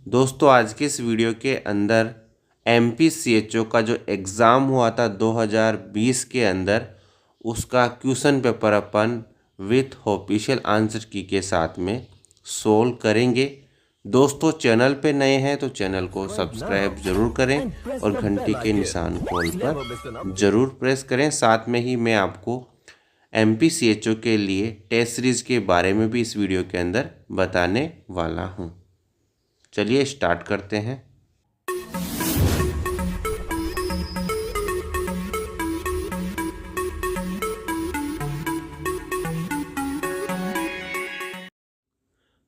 दोस्तों आज के इस वीडियो के अंदर MPCHO का जो एग्ज़ाम हुआ था 2020 के अंदर उसका question paper upon with official answer की के साथ में सोल्व करेंगे। दोस्तों चैनल पे नए हैं तो चैनल को सब्सक्राइब ज़रूर करें और घंटी के निशान कॉल पर ज़रूर प्रेस करें। साथ में ही मैं आपको MPCHO के लिए टेस्ट सीरीज़ के बारे में भी इस वीडियो के अंदर बताने वाला हूँ। चलिए स्टार्ट करते हैं।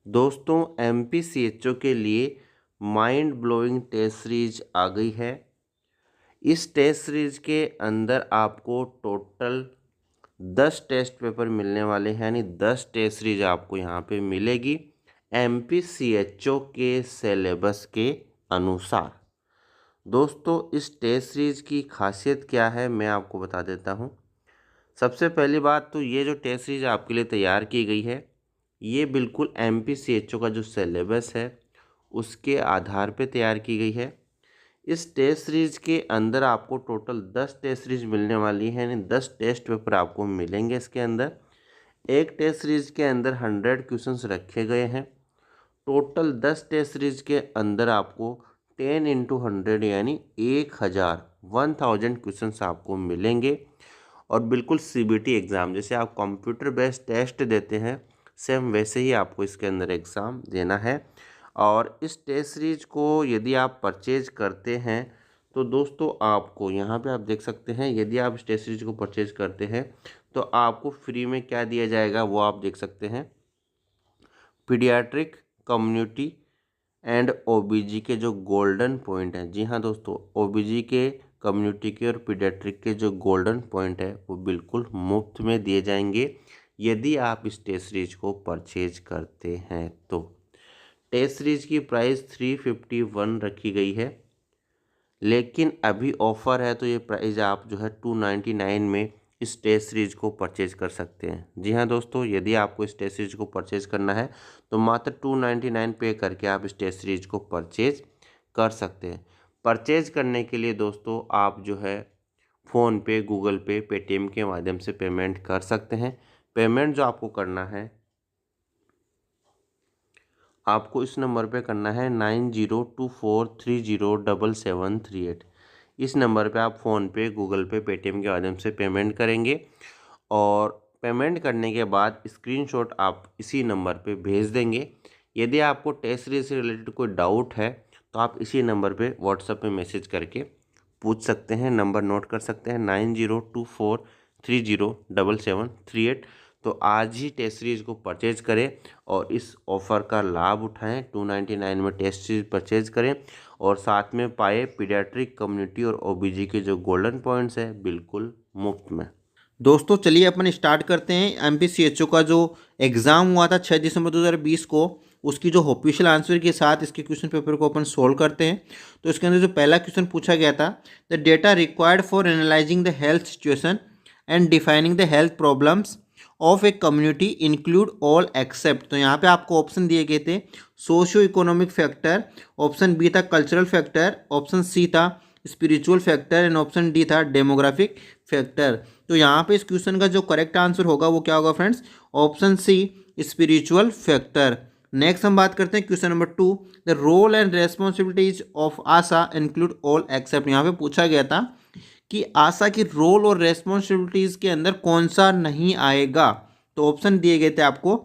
दोस्तों MPCHO के लिए माइंड ब्लोइंग टेस्ट सीरीज आ गई है। इस टेस्ट सीरीज के अंदर आपको टोटल 10 टेस्ट पेपर मिलने वाले हैं, यानी 10 टेस्ट सीरीज आपको यहाँ पे मिलेगी MPCHO के सिलेबस के अनुसार। दोस्तों इस टेस्ट सीरीज की खासियत क्या है मैं आपको बता देता हूँ। सबसे पहली बात तो ये जो टेस्ट सीरीज आपके लिए तैयार की गई है ये बिल्कुल MPCHO का जो सिलेबस है उसके आधार पे तैयार की गई है। इस टेस्ट सीरीज के अंदर आपको टोटल 10 टेस्ट सीरीज मिलने वाली है, यानी 10 टेस्ट पेपर आपको मिलेंगे। इसके अंदर एक टेस्ट सीरीज के अंदर 100 क्वेश्चंस रखे गए हैं। टोटल 10 टेस्ट सीरीज के अंदर आपको 10 इंटू 100 यानी 1000 क्वेश्चंस आपको मिलेंगे। और बिल्कुल CBT एग्ज़ाम जैसे आप कंप्यूटर बेस्ड टेस्ट देते हैं सेम वैसे ही आपको इसके अंदर एग्ज़ाम देना है। और इस टेस्ट सीरीज को यदि आप परचेज करते हैं तो दोस्तों आपको यहाँ पे आप देख सकते हैं, यदि आप इस टेस्ट सीरीज को परचेज करते हैं तो आपको फ्री में क्या दिया जाएगा वो आप देख सकते हैं। पीडियाट्रिक, कम्युनिटी एंड OBG के जो गोल्डन पॉइंट हैं, जी हाँ दोस्तों, OBG के, कम्युनिटी के और पीडियाट्रिक के जो गोल्डन पॉइंट है वो बिल्कुल मुफ्त में दिए जाएंगे यदि आप इस टेस्ट सीरीज को परचेज करते हैं तो। टेस्ट सीरीज की प्राइस 351 रखी गई है, लेकिन अभी ऑफ़र है तो ये प्राइस आप जो है 299 में इस टेस्ट सीरीज को परचेज कर सकते हैं। जी हाँ दोस्तों, यदि आपको इस टेस्ट सीरीज को परचेज करना है तो मात्र 299 पे करके आप इस टेस्ट सीरीज को परचेज कर सकते हैं। परचेज करने के लिए दोस्तों आप जो है फ़ोनपे, गूगल पे, पेटीएम के माध्यम से पेमेंट कर सकते हैं। पेमेंट जो आपको करना है आपको इस नंबर पे करना है 9024307738। इस नंबर पे आप फ़ोनपे, गूगल पे, पेटीएम के माध्यम से पेमेंट करेंगे और पेमेंट करने के बाद स्क्रीनशॉट आप इसी नंबर पे भेज देंगे। यदि आपको टेस्ट सीरीज से रिलेटेड कोई डाउट है तो आप इसी नंबर पे व्हाट्सएप पे मैसेज करके पूछ सकते हैं। नंबर नोट कर सकते हैं 9024307738। तो आज ही टेस्ट सीरीज को परचेज करें और इस ऑफ़र का लाभ उठाएं। 299 में टेस्ट सीरीज परचेज करें और साथ में पाए पीडियाट्रिक, कम्युनिटी और OBG के जो गोल्डन पॉइंट्स है बिल्कुल मुफ्त में। दोस्तों चलिए अपन स्टार्ट करते हैं। MPCHO का जो एग्ज़ाम हुआ था 6 दिसंबर 2020 को, उसकी जो ऑफिशियल आंसर के साथ इसके क्वेश्चन पेपर को अपन सोल्व करते हैं। तो इसके अंदर जो पहला क्वेश्चन पूछा गया था, the data required for analysing the health situation and defining the health problems of a community include all except. तो यहाँ पे आपको ऑप्शन दिए गए थे socio economic factor, option B था कल्चरल फैक्टर, ऑप्शन सी था spiritual factor and option D था डेमोग्राफिक फैक्टर। तो यहाँ पे इस क्वेश्चन का जो करेक्ट आंसर होगा वो क्या होगा friends, option C spiritual factor. Next हम बात करते हैं question number 2, the role and responsibilities of ASHA include all except. यहाँ पे पूछा गया था कि आशा की रोल और रेस्पॉन्सिबिलिटीज के अंदर कौन सा नहीं आएगा। तो ऑप्शन दिए गए थे आपको,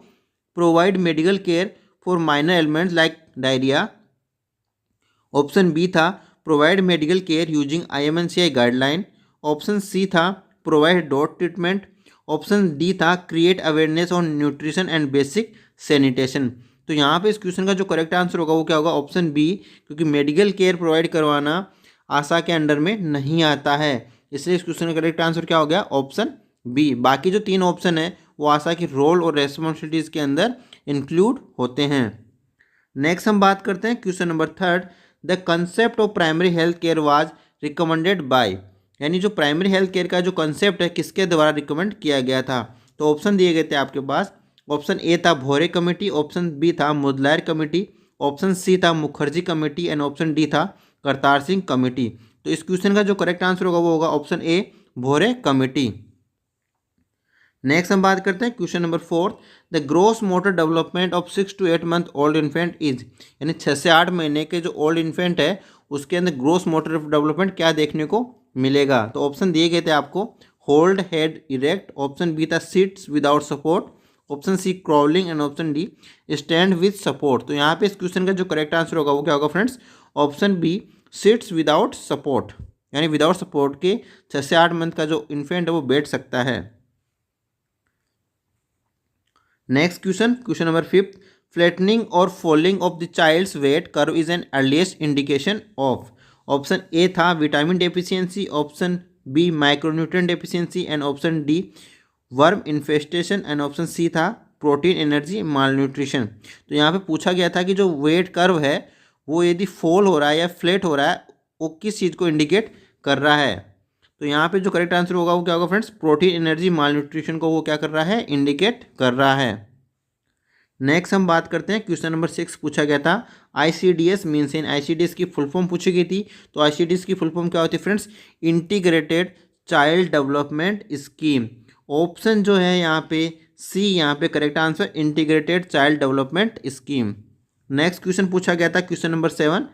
provide medical care for minor elements like diarrhoea, option B था provide medical care using IMNCI guideline, option C था provide DOT treatment, option D था create awareness on nutrition and basic sanitation. तो यहाँ पे इस क्वेश्चन का जो correct answer होगा वो क्या होगा, ऑप्शन बी, क्योंकि मेडिकल केयर प्रोवाइड करवाना आशा के अंडर में नहीं आता है, इसलिए इस क्वेश्चन का करेक्ट आंसर क्या हो गया, ऑप्शन बी। बाकी जो 3 ऑप्शन है वो आशा की रोल और रेस्पॉन्सिबिलिटीज़ के अंदर इंक्लूड होते हैं। नेक्स्ट हम बात करते हैं question number 3, the concept of primary health care was recommended by, यानी जो प्राइमरी हेल्थ केयर का जो कंसेप्ट है किसके द्वारा रिकमेंड किया गया था। तो ऑप्शन दिए गए थे आपके पास, ऑप्शन ए था भोरे कमेटी, ऑप्शन बी था मुदलायर कमेटी, ऑप्शन सी था Mukherjee committee and option D था करतार सिंह कमेटी। तो इस क्वेश्चन का जो करेक्ट आंसर होगा वो होगा option A Bhore committee. Next हम बात करते हैं question number 4। The gross motor development of 6 to 8 month old infant is, यानी 6 से 8 महीने के जो ओल्ड इन्फेंट है उसके अंदर ग्रोस मोटर डेवलपमेंट क्या देखने को मिलेगा। तो ऑप्शन दिए गए थे आपको, hold head erect, option B था sits without support, option C crawling and option D stand with support. तो यहाँ पे इस क्वेश्चन का जो करेक्ट आंसर होगा वो क्या होगा friends, option B sits without support, यानी विदाउट सपोर्ट के 6 से 8 मंथ का जो इन्फेंट है वो बैठ सकता है। Next question, question number 5। Flattening और falling of the child's weight curve is an earliest indication of, option A था vitamin deficiency, option B micronutrient deficiency and option D worm infestation and option C था protein energy malnutrition. तो यहाँ पे पूछा गया था कि जो वेट कर्व है वो यदि फॉल हो रहा है या फ्लैट हो रहा है वो किस चीज़ को इंडिकेट कर रहा है। तो यहाँ पे जो करेक्ट आंसर होगा वो क्या होगा फ्रेंड्स, प्रोटीन एनर्जी मालन्यूट्रिशन को वो क्या कर रहा है, इंडिकेट कर रहा है। नेक्स्ट हम बात करते हैं क्वेश्चन नंबर 6 पूछा गया था ICDS मीन्स इन, ICDS की फुल फॉर्म पूछी गई थी। तो ICDS की फुल फॉर्म क्या होती है friends, integrated child development scheme. Option जो है यहाँ पे सी, यहाँ पे correct answer integrated child development scheme. Next question पूछा गया था question number 7।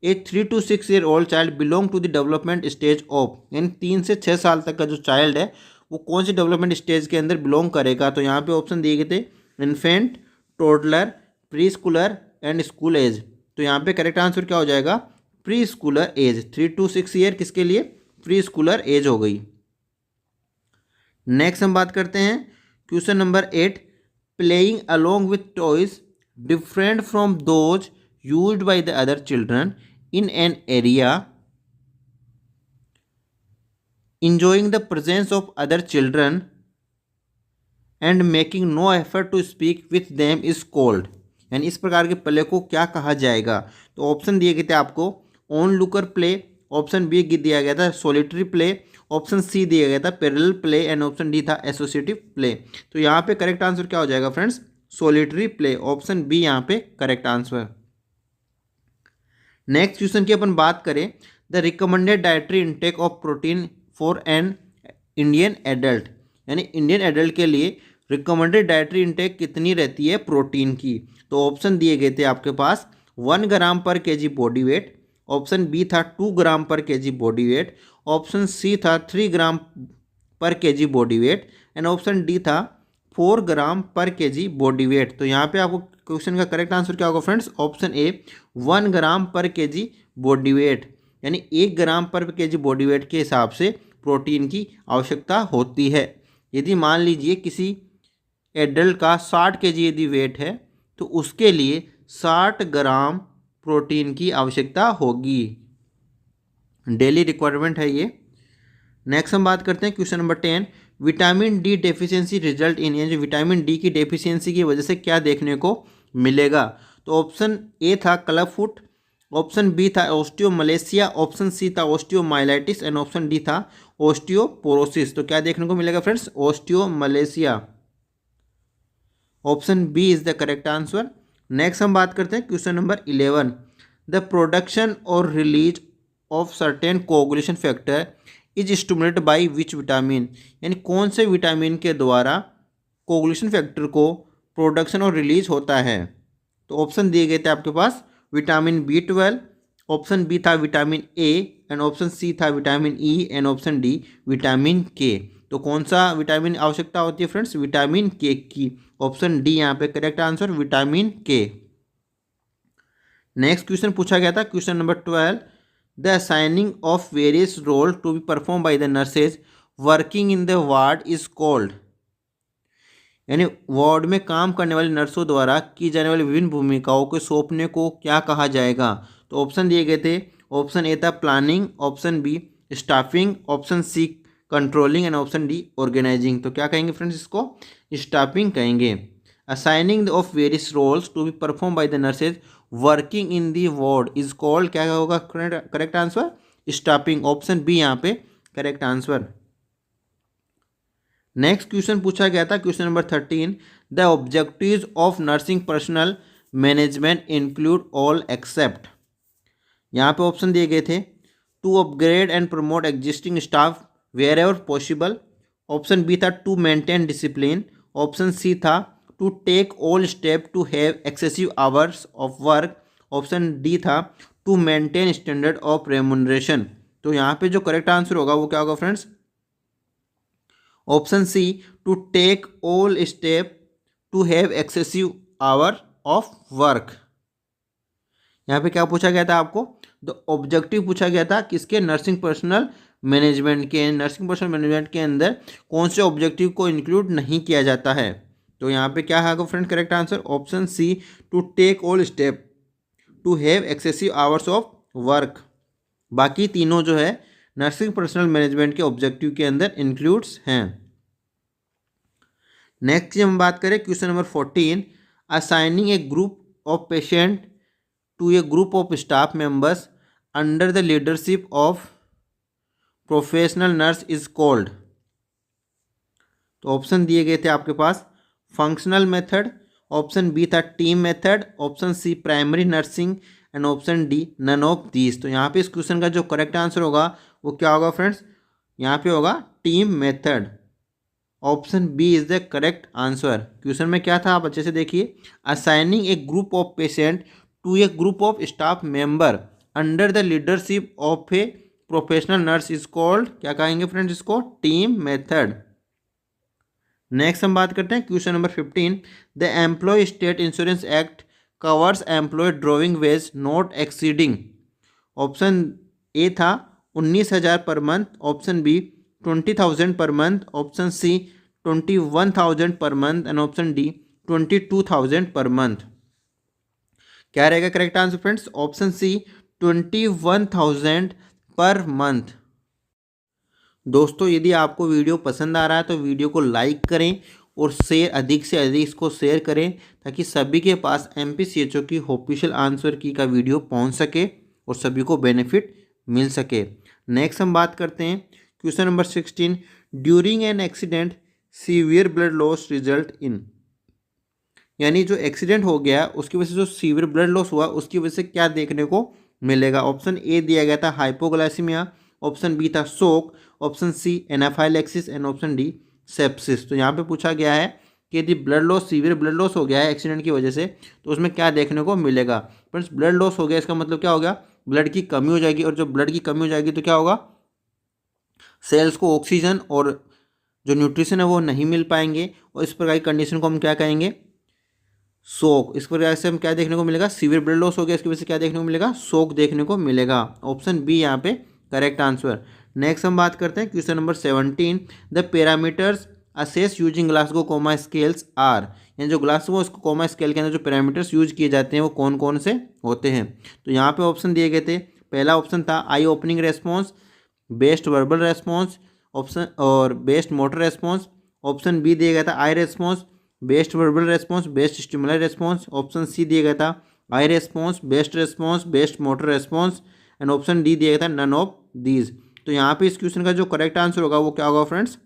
A 3 to 6 year old child belong to the development stage of, यानी 3 से 6 साल तक का जो चाइल्ड है वो कौन सी डेवलपमेंट स्टेज के अंदर बिलोंग करेगा। तो यहाँ पे ऑप्शन दिए गए थे infant, toddler, preschooler and school age. तो यहाँ पे करेक्ट आंसर क्या हो जाएगा, preschooler age. 3 to 6 year किसके लिए, प्री स्कूलर एज हो गई। नेक्स्ट हम बात करते हैं question number 8। Playing along with toys different from those used by the other children in an area enjoying the presence of other children and making no effort to speak with them is called, यानी इस प्रकार के play को क्या कहा जाएगा। तो option दिए गए थे आपको, onlooker play, option B दिया गया था सॉलिटरी प्ले, ऑप्शन सी दिया गया था parallel play and option D था एसोसिएटिव प्ले। तो यहाँ पे करेक्ट आंसर क्या हो जाएगा friends, solitary play, option B यहाँ पे करेक्ट आंसर। नेक्स्ट क्वेश्चन की अपन बात करें, the recommended dietary intake of protein for an Indian adult, यानी इंडियन एडल्ट के लिए रिकमेंडेड डाइटरी इनटेक कितनी रहती है प्रोटीन की। तो ऑप्शन दिए गए थे आपके पास 1 gram per KG body weight, option B था 2 gram per KG body weight, option C था 3 gram per KG body weight and option D था 4 ग्राम पर केजी बॉडी वेट। तो यहाँ पे आपको क्वेश्चन का करेक्ट आंसर क्या होगा फ्रेंड्स, ऑप्शन ए 1 gram per KG body wait, यानी 1 gram per KG body wait के हिसाब से प्रोटीन की आवश्यकता होती है। यदि मान लीजिए किसी एडल्ट का 60 केजी यदि वेट है तो उसके लिए 60 ग्राम प्रोटीन की आवश्यकता होगी, डेली रिक्वायरमेंट है ये। नेक्स्ट हम बात करते हैं question number 10। Vitamin D deficiency result in, यानी विटामिन डी की डेफिशिएंसी की वजह से क्या देखने को मिलेगा। तो ऑप्शन ए था क्लब फुट, ऑप्शन बी था ऑस्टियोमलेशिया, ऑप्शन सी था ऑस्टियोमाइलाइटिस एंड ऑप्शन डी था ऑस्टियोपोरोसिस। तो क्या देखने को मिलेगा friends, osteomalacia, option B is the correct answer. Next हम बात करते हैं क्वेश्चन नंबर 11। द प्रोडक्शन और release of certain coagulation factor is stimulated by which vitamin, यानी कौन से विटामिन के द्वारा कोगुलेशन फैक्टर को प्रोडक्शन और रिलीज होता है। तो ऑप्शन दिए गए थे आपके पास विटामिन B12, ऑप्शन बी था vitamin A and option C था vitamin E and option D vitamin K. तो कौन सा विटामिन आवश्यकता होती है फ्रेंड्स, विटामिन के की, ऑप्शन डी यहाँ पे correct answer vitamin K. Next question पूछा गया था question number 12। The assigning of various role to be perform by the nurses working in the ward is called, यानी वार्ड में काम करने वाले नर्सों द्वारा की जाने वाली विभिन्न भूमिकाओं को सौंपने को क्या कहा जाएगा। तो ऑप्शन दिए गए थे, ऑप्शन ए था planning, option B staffing, option C controlling and option D organising. तो क्या कहेंगे फ्रेंड्स, इसको स्टाफिंग कहेंगे। Assigning of various roles to be perform by the nurses working in the ward is called, क्या होगा correct answer, staffing, option B यहाँ पे correct answer. Next question पूछा गया था question number 13। The objectives of nursing personal management include all except, यहाँ पे option दिए गए थे to upgrade and promote existing staff wherever possible, option B था to maintain discipline, option C था to take all step to have excessive hours of work, option D था to maintain standard of remuneration. तो यहाँ पे जो correct answer होगा वो क्या होगा friends, option C to take all step to have excessive hour of work. यहाँ पे क्या पूछा गया था आपको, द ऑब्जेक्टिव पूछा गया था किसके, नर्सिंग पर्सनल मैनेजमेंट के। नर्सिंग पर्सनल मैनेजमेंट के अंदर कौन से ऑब्जेक्टिव को इंक्लूड नहीं किया जाता है। तो यहाँ पे क्या है friend correct answer, option C to take all step to have excessive hours of work. बाकी तीनों जो है नर्सिंग पर्सनल मैनेजमेंट के ऑब्जेक्टिव के अंदर इंक्लूड्स हैं। नेक्स्ट हम बात करें question number 14, assigning a group of patient to a group of staff members under the leadership of professional nurse is called. तो ऑप्शन दिए गए थे आपके पास, फंक्शनल मेथड, ऑप्शन बी था team method, option C primary nursing and option D none of these. तो यहाँ पे इस क्वेश्चन का जो करेक्ट आंसर होगा वो क्या होगा फ्रेंड्स, यहाँ पे होगा team method, option B is the correct answer. Question में क्या था आप अच्छे से देखिए, assigning a group of patient to a group of staff member under the leadership of a professional nurse is called, क्या कहेंगे फ्रेंड्स इसको, टीम मेथड। नेक्स्ट हम बात करते हैं question number 15, the employ state insurance act covers employ drawing wage not exceeding, option A था 19,000 per month, option B 20,000 per month, option C 21,000 per month and option D 22,000 पर month. क्या रहेगा correct answer friends, option C 21,000 per month. दोस्तों यदि आपको video पसंद आ रहा है तो वीडियो को लाइक करें और शेयर, अधिक से अधिक इसको शेयर करें ताकि सभी के पास MPCHO की ऑफिशियल आंसर की का वीडियो पहुंच सके और सभी को बेनिफिट मिल सके। नेक्स्ट हम बात करते हैं question number 16, during an accident severe blood loss result in, यानी जो एक्सीडेंट हो गया उसकी वजह से जो सीवियर ब्लड लॉस हुआ उसकी वजह से क्या देखने को मिलेगा। ऑप्शन ए दिया गया था हाइपोग्लाइसीमिया, ऑप्शन बी था shock, option C anaphylaxis and option D sepsis. तो यहाँ पे पूछा गया है कि यदि blood loss, severe blood loss हो गया है एक्सीडेंट की वजह से तो उसमें क्या देखने को मिलेगा। फ्रेंड्स ब्लड लॉस हो गया इसका मतलब क्या हो गया, ब्लड की कमी हो जाएगी, और जब ब्लड की कमी हो जाएगी तो क्या होगा, सेल्स को ऑक्सीजन और जो न्यूट्रिशन है वो नहीं मिल पाएंगे, और इस प्रकार की कंडीशन को हम क्या कहेंगे, शोक। इस प्रकार से हम क्या देखने को मिलेगा, सीवियर ब्लड लॉस हो गया इसकी वजह से क्या देखने को मिलेगा, शोक देखने को मिलेगा। ऑप्शन बी यहाँ पे करेक्ट आंसर। नेक्स्ट हम बात करते हैं question number 17, the parameters assess using Glasgow coma scales are, यानी जो ग्लासगो कोमा स्केल के अंदर जो पैरामीटर्स यूज किए जाते हैं वो कौन कौन से होते हैं। तो यहाँ पे ऑप्शन दिए गए थे, पहला ऑप्शन था eye opening response, best verbal response, option और best motor response, option B दिया गया था eye response, best verbal response, best stimular response, option C दिया गया था eye response, best motor response and option D दिया गया था नन ऑफ दीज। तो यहाँ पे इस क्वेश्चन का जो करेक्ट आंसर होगा वो क्या होगा फ्रेंड्स,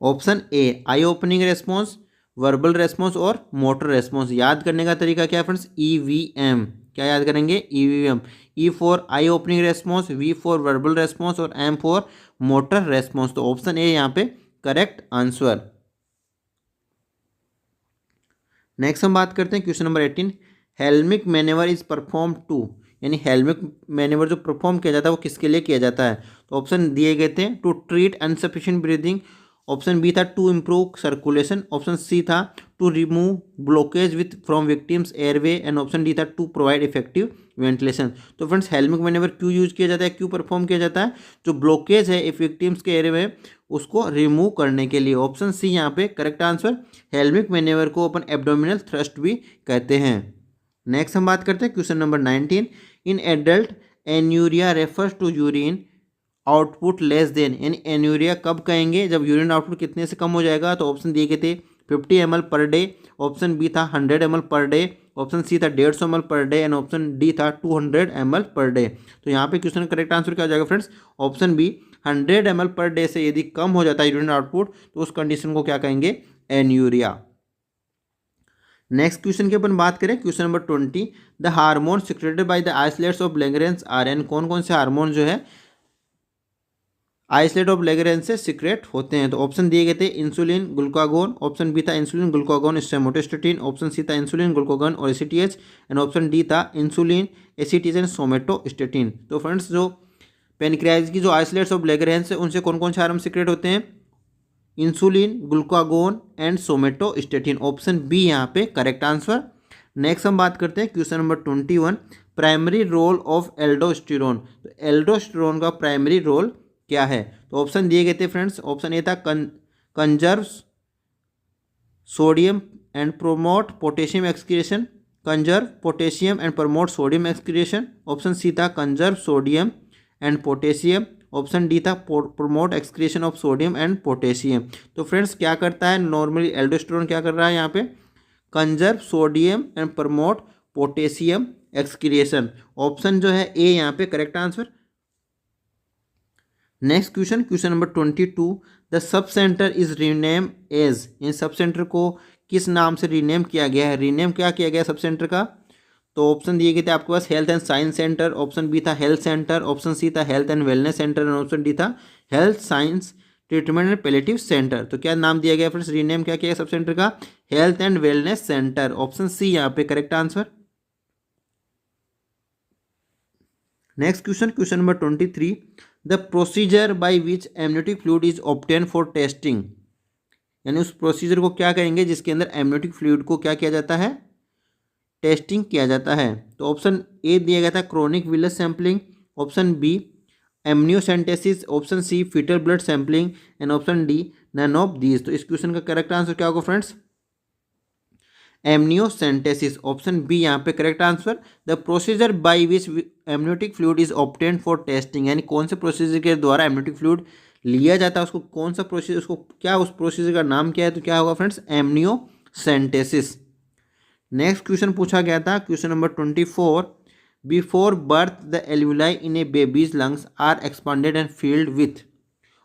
ऑप्शन ए आई ओपनिंग रेस्पॉन्स, वर्बल रेस्पॉन्स और मोटर रेस्पॉन्स। याद करने का तरीका क्या है फ्रेंड्स, EVM। क्या याद करेंगे, EVM, E for eye opening response, V for verbal response और एम फॉर मोटर रेस्पॉन्स। तो ऑप्शन ए यहाँ पे करेक्ट आंसर। नेक्स्ट हम बात करते हैं क्वेश्चन नंबर 18, हेल्मिक मैनेवर इज परफॉर्म टू, यानी हेल्मिक मैनेवर जो परफॉर्म किया जाता है वो किसके लिए किया जाता है। तो ऑप्शन दिए गए थे, to treat insufficient breathing, option B था to improve circulation, option C था to remove blockage with from victim's airway and option D था टू प्रोवाइड इफेक्टिव वेंटिलेशन। तो फ्रेंड्स हेल्मिक मैनेवर क्यों यूज किया जाता है, क्यों परफॉर्म किया जाता है, जो ब्लॉकेज है विक्टिम्स के एयरवे उसको रिमूव करने के लिए। ऑप्शन सी यहाँ पे करेक्ट आंसर। हेल्मिक मैनेवर को अपन एब्डोमिनल थ्रस्ट भी कहते हैं। नेक्स्ट हम बात करते हैं question number 19, in adult anuria refers to urine output less than, यानी एन्यूरिया कब कहेंगे, जब यूरिन आउटपुट कितने से कम हो जाएगा। तो ऑप्शन दिए गए थे 50 ml per day, option B था 100 ml per day, option C था 150 ml per day and option D था 200 ml पर डे। तो यहाँ पे क्वेश्चन का करेक्ट आंसर क्या हो जाएगा friends, option B 100 ml per day से यदि कम हो जाता है यूरिन आउटपुट तो उस कंडीशन को क्या कहेंगे, एन्यूरिया। नेक्स्ट क्वेश्चन की अपन बात करें, question number 20, the hormone secreted by the isolates of Langerhans are एन, कौन कौन से हार्मोन जो है आइसोलेट ऑफ लैग्रेंज से सिक्रेट होते हैं। तो ऑप्शन दिए गए थे इंसुलिन, ग्लूकागोन, ऑप्शन बी था insulin, glucagon, somatostatin, option C था इंसुलिन, ग्लूकागोन और एसीटीएच, एंड ऑप्शन डी था इंसुलिन, एसीटीएच एंड सोमेटोस्टेटिन। तो फ्रेंड्स, जो पेनक्रियाज की जो आइसोलेट्स ऑफ लैग्रेंज है उनसे कौन कौन से हार्मोन सिक्रेट होते हैं? Insulin, glucagon and somatostatin. Option B यहाँ पे करेक्ट आंसर। नेक्स्ट हम बात करते हैं question number 21, primary role of aldosterone. तो एल्डोस्टेरोन का प्राइमरी रोल क्या है? तो ऑप्शन दिए गए थे फ्रेंड्स, ऑप्शन ए था conserve sodium and promote potassium excretion, conserve potassium and promote sodium excretion, option C था conserve sodium and potassium, option D था promote excretion of sodium and potassium. तो फ्रेंड्स, क्या करता है नॉर्मली एल्डोस्टेरोन, क्या कर रहा है यहाँ पे? Conserve sodium and promote potassium excretion. Option जो है ए यहाँ पे correct answer. Next question, question number 22, the sub centre is rename as, इन सब सेंटर को किस नाम से रीनेम किया गया है? रीनेम क्या किया गया सब सेंटर का? तो ऑप्शन दिए गए थे आपके पास health and science centre, option B था हेल्थ सेंटर, ऑप्शन सी था health and wellness centre, and option D था health science treatment and palliative centre. तो क्या नाम दिया गया फ्रेंड्स? रीनेम क्या किया सब सेंटर का? Health and wellness centre. Option C यहाँ पे correct answer. Next question, question number 23, the procedure by which amniotic fluid is obtain for testing, यानी उस प्रोसीजर को क्या कहेंगे जिसके अंदर एमनियोटिक फ्लूइड को क्या किया जाता है? टेस्टिंग किया जाता है। तो ऑप्शन ए दिया गया था chronic villus sampling, option B amniocentesis, option C fetal blood sampling, and option D none of these. तो इस क्वेश्चन का करेक्ट आंसर क्या होगा फ्रेंड्स? एमनियोसेंटेसिस। ऑप्शन बी यहाँ पे correct answer. The procedure by which amniotic fluid is obtain for testing, यानी कौन से प्रोसीजर के द्वारा एमनियोटिक फ्लूइड लिया जाता है, उसको कौन सा प्रोसीजर, उसको क्या, उस प्रोसीजर का नाम क्या है? तो क्या होगा फ्रेंड्स? एमनियोसेंटेसिस। नेक्स्ट क्वेश्चन पूछा गया था, question number 24, before birth the alveoli in a baby's lungs are expanded and filled with.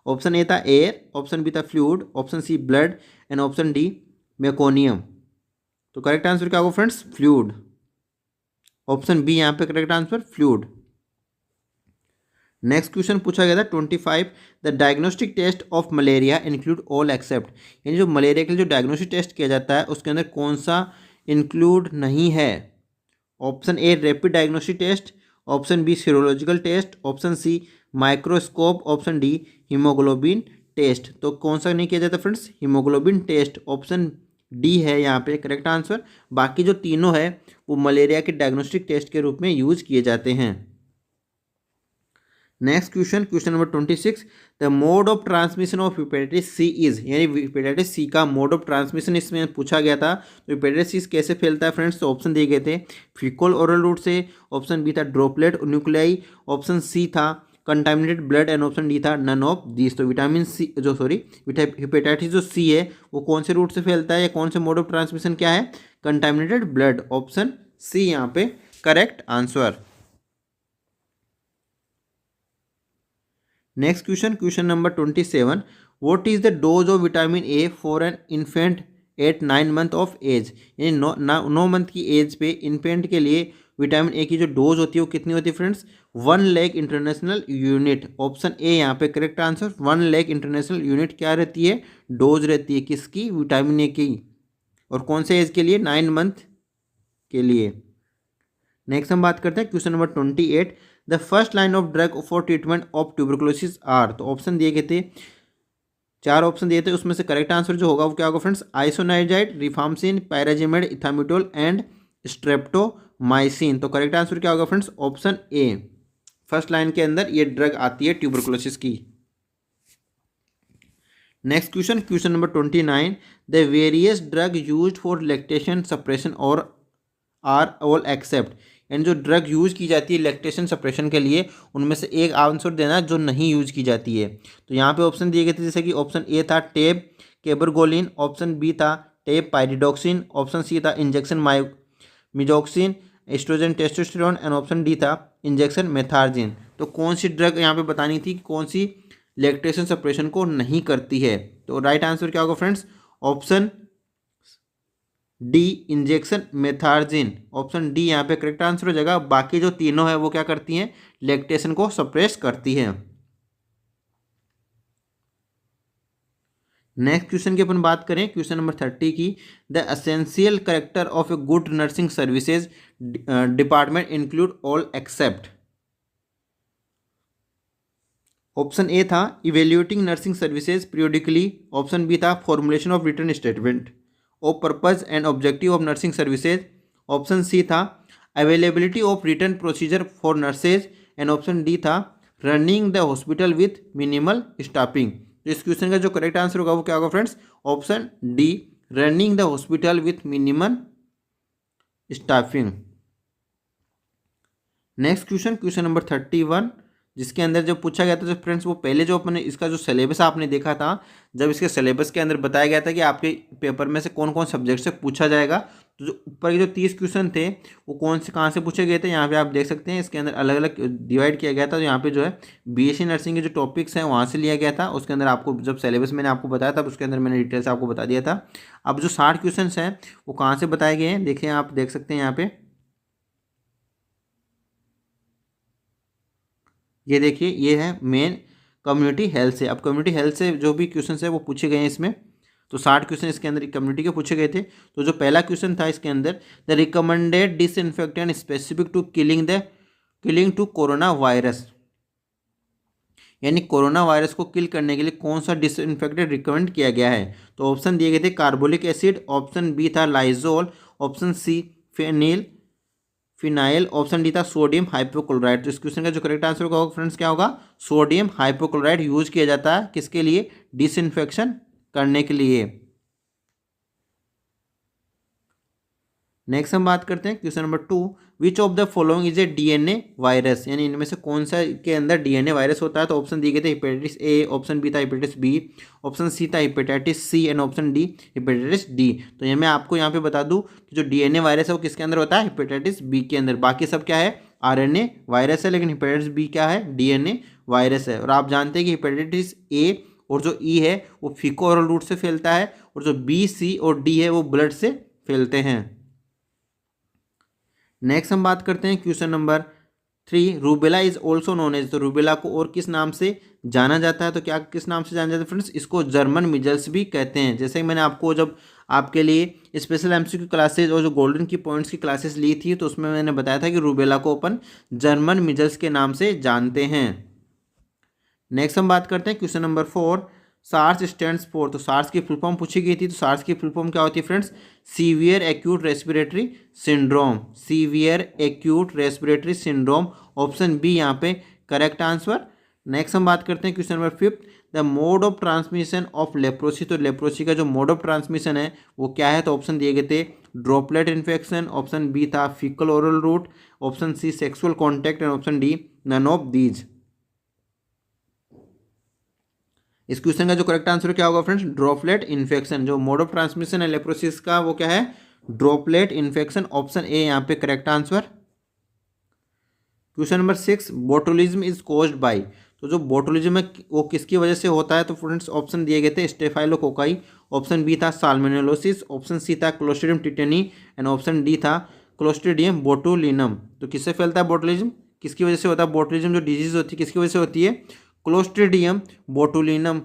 Option A था एयर, ऑप्शन बी था fluid, option C blood, and option D meconium. तो correct answer क्या होगा friends? Fluid. Option B यहाँ पे correct answer, fluid. Next question पूछा गया था 25, the diagnostic test of malaria include all except, यानी जो मलेरिया के लिए जो डायग्नोस्टिक टेस्ट किया जाता है उसके अंदर कौन सा इंक्लूड नहीं है? Option A rapid diagnostic test, option B serological test, option C microscope, option D haemoglobin test. तो कौन सा नहीं किया जाता friends? Haemoglobin test. Option D है यहाँ पे करेक्ट आंसर। बाकी जो तीनों है वो मलेरिया के डायग्नोस्टिक टेस्ट के रूप में यूज किए जाते हैं। Next question, question number 26, the mode of transmission of hepatitis C is, यानी हेपेटाइटिस सी का मोड ऑफ ट्रांसमिशन इसमें पूछा गया था। तो हेपेटाइटिस सी कैसे फैलता है फ्रेंड्स? तो ऑप्शन दिए गए थे फीकल ओरल रूट से, ऑप्शन बी था ड्रॉपलेट न्यूक्लियाई, ऑप्शन सी था contaminated blood, and option D था नन ऑफ दिस। तो विटामिन सी जो हेपेटाइटिस जो सी है वो कौन से रूट से फैलता है या कौन से मोड ऑफ ट्रांसमिशन क्या है? Contaminated blood. ऑप्शन सी यहाँ पे correct answer. Next question, question number 27, what is the dose of vitamin A for an infant at 9 month of age, यानी 9 मंथ की एज पे इन्फेंट के लिए विटामिन ए की जो डोज होती है वो कितनी होती है friends? 1 lakh international unit. Option A यहाँ पे correct answer. 1 lakh international unit क्या रहती है? डोज रहती है किसकी? विटामिन ए की। और कौन से एज के लिए? 9 मंथ के लिए। नेक्स्ट हम बात करते हैं question number 28, the first line of drug for treatment of tuberculosis are. तो ऑप्शन दिए गए थे, 4 ऑप्शन दिए थे, उसमें से करेक्ट आंसर जो होगा वो क्या होगा friends? Isoniazid, rifampicin, pyrazinamide, ethambutol and streptomycin. तो करेक्ट आंसर क्या होगा friends? Option A. First line के अंदर ये ड्रग आती है ट्यूबरकुलोसिस की। Next question, question number 29, the various drug used for lactation suppression और आर ऑल एक्सेप्ट, यानी जो ड्रग यूज की जाती है लैक्टेशन सप्रेशन के लिए उनमें से एक आंसर देना जो नहीं यूज की जाती है। तो यहाँ पे ऑप्शन दिए गए थे, जैसे कि ऑप्शन ए था टेब केबरगोलिन, ऑप्शन बी था टेब पाइरिडॉक्सिन, ऑप्शन सी था इंजेक्शन मिजोक्सिन, oestrogen testosterone, and option D था इंजेक्शन मेथार्जिन। तो कौन सी ड्रग यहाँ पे बतानी थी, कौन सी लैक्टेशन सप्रेशन को नहीं करती है? तो राइट आंसर क्या होगा friends? Option D injection methergine, option D यहाँ पे करेक्ट आंसर हो जाएगा। बाकी जो तीनों है वो क्या करती हैं, लैक्टेशन को सप्रेस करती है। नेक्स्ट क्वेश्चन की अपन बात करें, क्वेश्चन नंबर 30 की, the essential character of a good nursing services department include all except. Option A था evaluating nursing services periodically, option B था formulation of written statement of purpose and objective of nursing services, option C था availability of written procedure for nurses, and option D था running the hospital with minimal staffing. तो इस question का जो correct answer होगा वो क्या होगा friends, option D running the hospital with minimal staffing. Next question, question number 31, जिसके अंदर जब पूछा गया था तो फ्रेंड्स वो पहले जो अपने इसका जो सिलेबस आपने देखा था, जब इसके सिलेबस के अंदर बताया गया था कि आपके पेपर में से कौन कौन सब्जेक्ट से पूछा जाएगा, तो जो ऊपर के जो 30 क्वेश्चन थे वो कौन से कहाँ से पूछे गए थे, यहाँ पे आप देख सकते हैं इसके अंदर अलग अलग डिवाइड किया गया था। तो यहाँ पे जो है बीएससी नर्सिंग के जो टॉपिक्स हैं वहाँ से लिया गया था। उसके अंदर आपको जब सिलेबस मैंने आपको बताया था उसके अंदर मैंने डिटेल से आपको बता दिया था। अब जो 60 क्वेश्चन हैं वो कहाँ से बताए गए हैं, देखिए आप देख सकते हैं यहाँ पे, ये देखिए ये है मेन कम्युनिटी हेल्थ से। अब कम्युनिटी हेल्थ से जो भी क्वेश्चन है वो पूछे गए हैं इसमें, तो 60 क्वेश्चन इसके अंदर कम्युनिटी के पूछे गए थे। तो जो पहला क्वेश्चन था इसके अंदर, the recommended disinfectant specific to killing to corona virus, यानी कोरोना वायरस को किल करने के लिए कौन सा डिसइंफेक्टेंट रिकमेंड किया गया है। तो ऑप्शन दिए गए थे कार्बोलिक एसिड, ऑप्शन बी था Lysol, option C phenyl, option D था सोडियम हाइपोक्लोराइड। तो इस क्वेश्चन का जो करेक्ट आंसर होगा फ्रेंड्स क्या होगा, सोडियम हाइपोक्लोराइड यूज किया जाता है किसके लिए, डिसइंफेक्शन करने के लिए। नेक्स्ट हम बात करते हैं question number 2, which of the following is a DNA virus, यानी इनमें से कौन सा के अंदर डीएनए वायरस होता है। तो ऑप्शन दिए गए थे हेपेटाइटिस ए, ऑप्शन बी था हेपेटाइटिस बी, ऑप्शन सी था hepatitis C, and option D hepatitis D. तो ये मैं आपको यहाँ पे बता दूँ कि जो डीएनए वायरस है वो किसके अंदर होता है, हेपेटाइटिस बी के अंदर। बाकी सब क्या है, आरएनए वायरस है, लेकिन हेपेटाइटिस बी क्या है, डीएनए वायरस है। और आप जानते हैं कि हेपेटाइटिस ए और जो ई है वो फीको ओरल रूट से फैलता है, और जो बी सी और डी है वो ब्लड से फैलते हैं। नेक्स्ट हम बात करते हैं question number 3, rubella is also known as, तो रूबेला को और किस नाम से जाना जाता है, तो क्या किस नाम से जाना जाता है फ्रेंड्स, इसको जर्मन मिजल्स भी कहते हैं। जैसे कि मैंने आपको जब आपके लिए स्पेशल एमसीक्यू क्लासेज और जो गोल्डन की पॉइंट्स की क्लासेस ली थी तो उसमें मैंने बताया था कि रूबेला को अपन जर्मन मिजल्स के नाम से जानते हैं। नेक्स्ट हम बात करते हैं question number 4, SARS stands for, तो सार्स की फुल फॉर्म पूछी गई थी। तो सार्स की फुल फॉर्म क्या होती है friends, severe acute respiratory syndrome, severe acute respiratory syndrome, option B यहाँ पे करेक्ट आंसर। नेक्स्ट हम बात करते हैं question number 5, the mode of transmission of leprosy, तो लेप्रोसी का जो मोड ऑफ ट्रांसमिशन है वो क्या है। तो ऑप्शन दिए गए थे ड्रॉपलेट इन्फेक्शन, ऑप्शन बी था faecal oral route, option C sexual contact, and option D none of these. इस क्वेश्चन का जो करेक्ट आंसर क्या होगा फ्रेंड्स, ड्रॉपलेट इन्फेक्शन। जो मोड ऑफ ट्रांसमिशन है लेप्रोसिस का वो क्या है, ड्रॉपलेट इन्फेक्शन, ऑप्शन ए यहाँ पे correct answer. Question number 6, botulism is caused by, तो जो बोटुलिज्म है वो किसकी वजह से होता है। तो फ्रेंड्स ऑप्शन दिए गए थे स्टेफाइलोकोकाई, ऑप्शन बी था साल्मोनेलोसिस, ऑप्शन सी था clostridium tetani, and option D था क्लोस्ट्रिडियम बोटुलिनम। तो किससे फैलता है बोटुलिज्म, किसकी वजह से होता है बोटुलिज्म, जो डिजीज होती है किसकी वजह से होती है, क्लोस्ट्रिडियम बोटुलिनम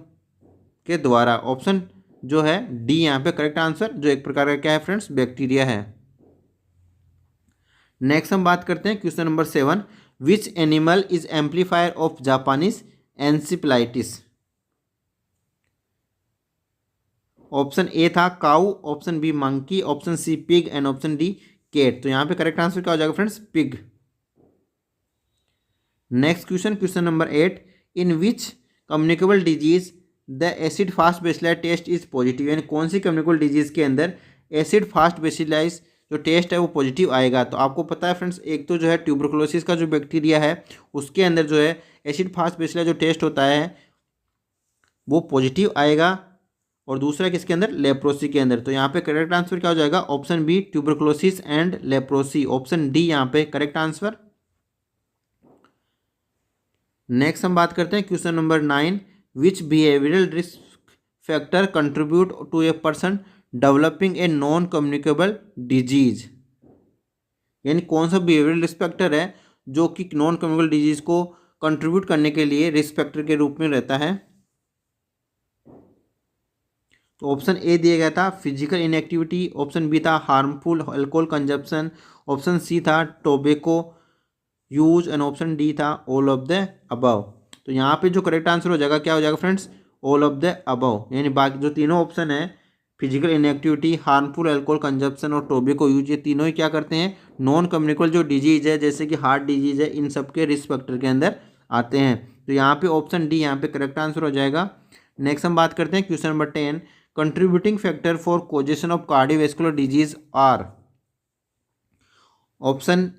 के द्वारा। ऑप्शन जो है डी यहाँ पे करेक्ट आंसर, जो एक प्रकार का क्या है फ्रेंड्स, बैक्टीरिया है। नेक्स्ट हम बात करते हैं question number 7, which animal is amplifier of Japanese encephalitis. Option A था cow, option B monkey, option C pig, and option D cat. तो यहाँ पे करेक्ट आंसर क्या हो जाएगा friends, pig. Next question, question number 8, in which communicable disease the acid fast bacilli test is positive, यानी कौन सी communicable disease के अंदर एसिड फास्ट बेसिलाइज जो टेस्ट है वो पॉजिटिव आएगा। तो आपको पता है फ्रेंड्स, एक तो जो है ट्यूबरकुलोसिस का जो बैक्टीरिया है उसके अंदर जो है एसिड फास्ट बेसिलाइज जो टेस्ट होता है वो पॉजिटिव आएगा, और दूसरा किसके अंदर, लेप्रोसी के अंदर। तो यहाँ पे करेक्ट आंसर क्या हो जाएगा, option B tuberculosis and leprosy, option D यहाँ पे करेक्ट आंसर। नेक्स्ट हम बात करते हैं question number 9, which behavioural risk factor contribute to a person developing a non communicable disease, यानी कौन सा बिहेवियरल रिस्क फैक्टर है जो कि नॉन कम्युनिकेबल डिजीज को कंट्रीब्यूट करने के लिए रिस्क फैक्टर के रूप में रहता है। तो ऑप्शन ए दिया गया था फिजिकल इनएक्टिविटी, ऑप्शन बी था harmful alcohol consumption, option C था tobacco use and option D था ऑल ऑफ द अबव। तो यहाँ पे जो करेक्ट आंसर हो जाएगा क्या हो जाएगा friends, all of the above, यानी बाकी जो तीनों ऑप्शन है physical inactivity, harmful alcohol consumption और टोबैको यूज, ये तीनों ही क्या करते हैं, नॉन कम्युनिकेबल जो डिजीज है जैसे कि हार्ट डिजीज है, इन सब के रिस्क फैक्टर के अंदर आते हैं। तो यहाँ पे ऑप्शन डी यहाँ पे करेक्ट आंसर हो जाएगा। नेक्स्ट हम बात करते हैं question number 10, contributing factor for causation of cardiovascular disease are. Option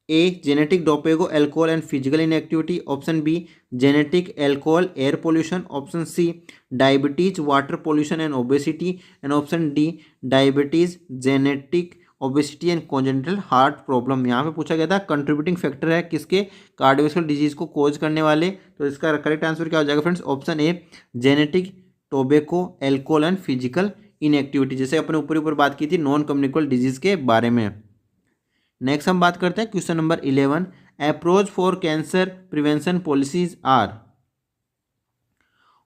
A genetic डोपेगो alcohol and physical inactivity, option B genetic alcohol air pollution, option C diabetes water pollution and obesity and option D diabetes genetic obesity and congenital heart problem. यहाँ पे पूछा गया था contributing factor है किसके, cardiovascular disease को कोज करने वाले। तो इसका करेक्ट आंसर क्या हो जाएगा friends, option A genetic tobacco alcohol and physical inactivity, जैसे अपने ऊपर बात की थी नॉन कम्युनिकेबल डिजीज के बारे में। नेक्स्ट हम बात करते हैं question number 11, approach for cancer prevention policies are.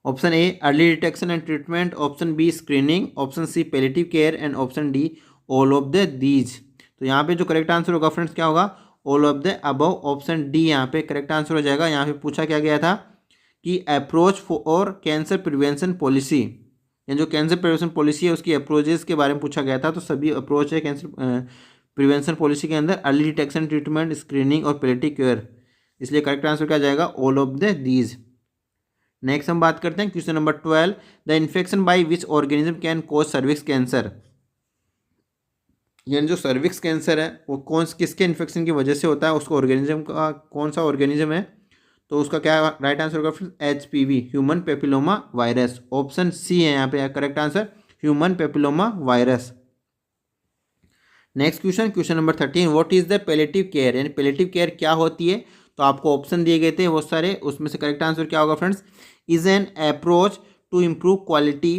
Option A early detection and treatment, option B screening, option C palliative care and option D all of the these. तो यहाँ पे जो करेक्ट आंसर होगा friends क्या होगा, all of the above, option D यहाँ पे correct answer हो जाएगा। यहाँ पे पूछा क्या गया था कि approach for cancer prevention policy, यानी जो कैंसर प्रिवेंशन पॉलिसी है उसकी अप्रोचेस के बारे में पूछा गया था। तो सभी अप्रोच है कैंसर प्रिवेंशन पॉलिसी के अंदर, अर्ली डिटेक्शन, ट्रीटमेंट, स्क्रीनिंग और पैलिएटिव केयर, इसलिए करेक्ट आंसर क्या जाएगा, all of the these. Next हम बात करते हैं question number 12, the infection by which organism can cause cervix cancer. यानी जो सर्विक्स कैंसर है वो किसके इन्फेक्शन की वजह से होता है, उसको ऑर्गेनिज्म का कौन सा ऑर्गेनिज्म है, तो उसका क्या राइट आंसर होगा friends, HPV human papilloma virus, option C है यहाँ पे correct answer, human papilloma virus. Next question number 13, what is the palliative care, यानी पैलिएटिव केयर क्या होती है। तो आपको ऑप्शन दिए गए थे बहुत सारे, उसमें से करेक्ट आंसर क्या होगा friends, is an approach to improve quality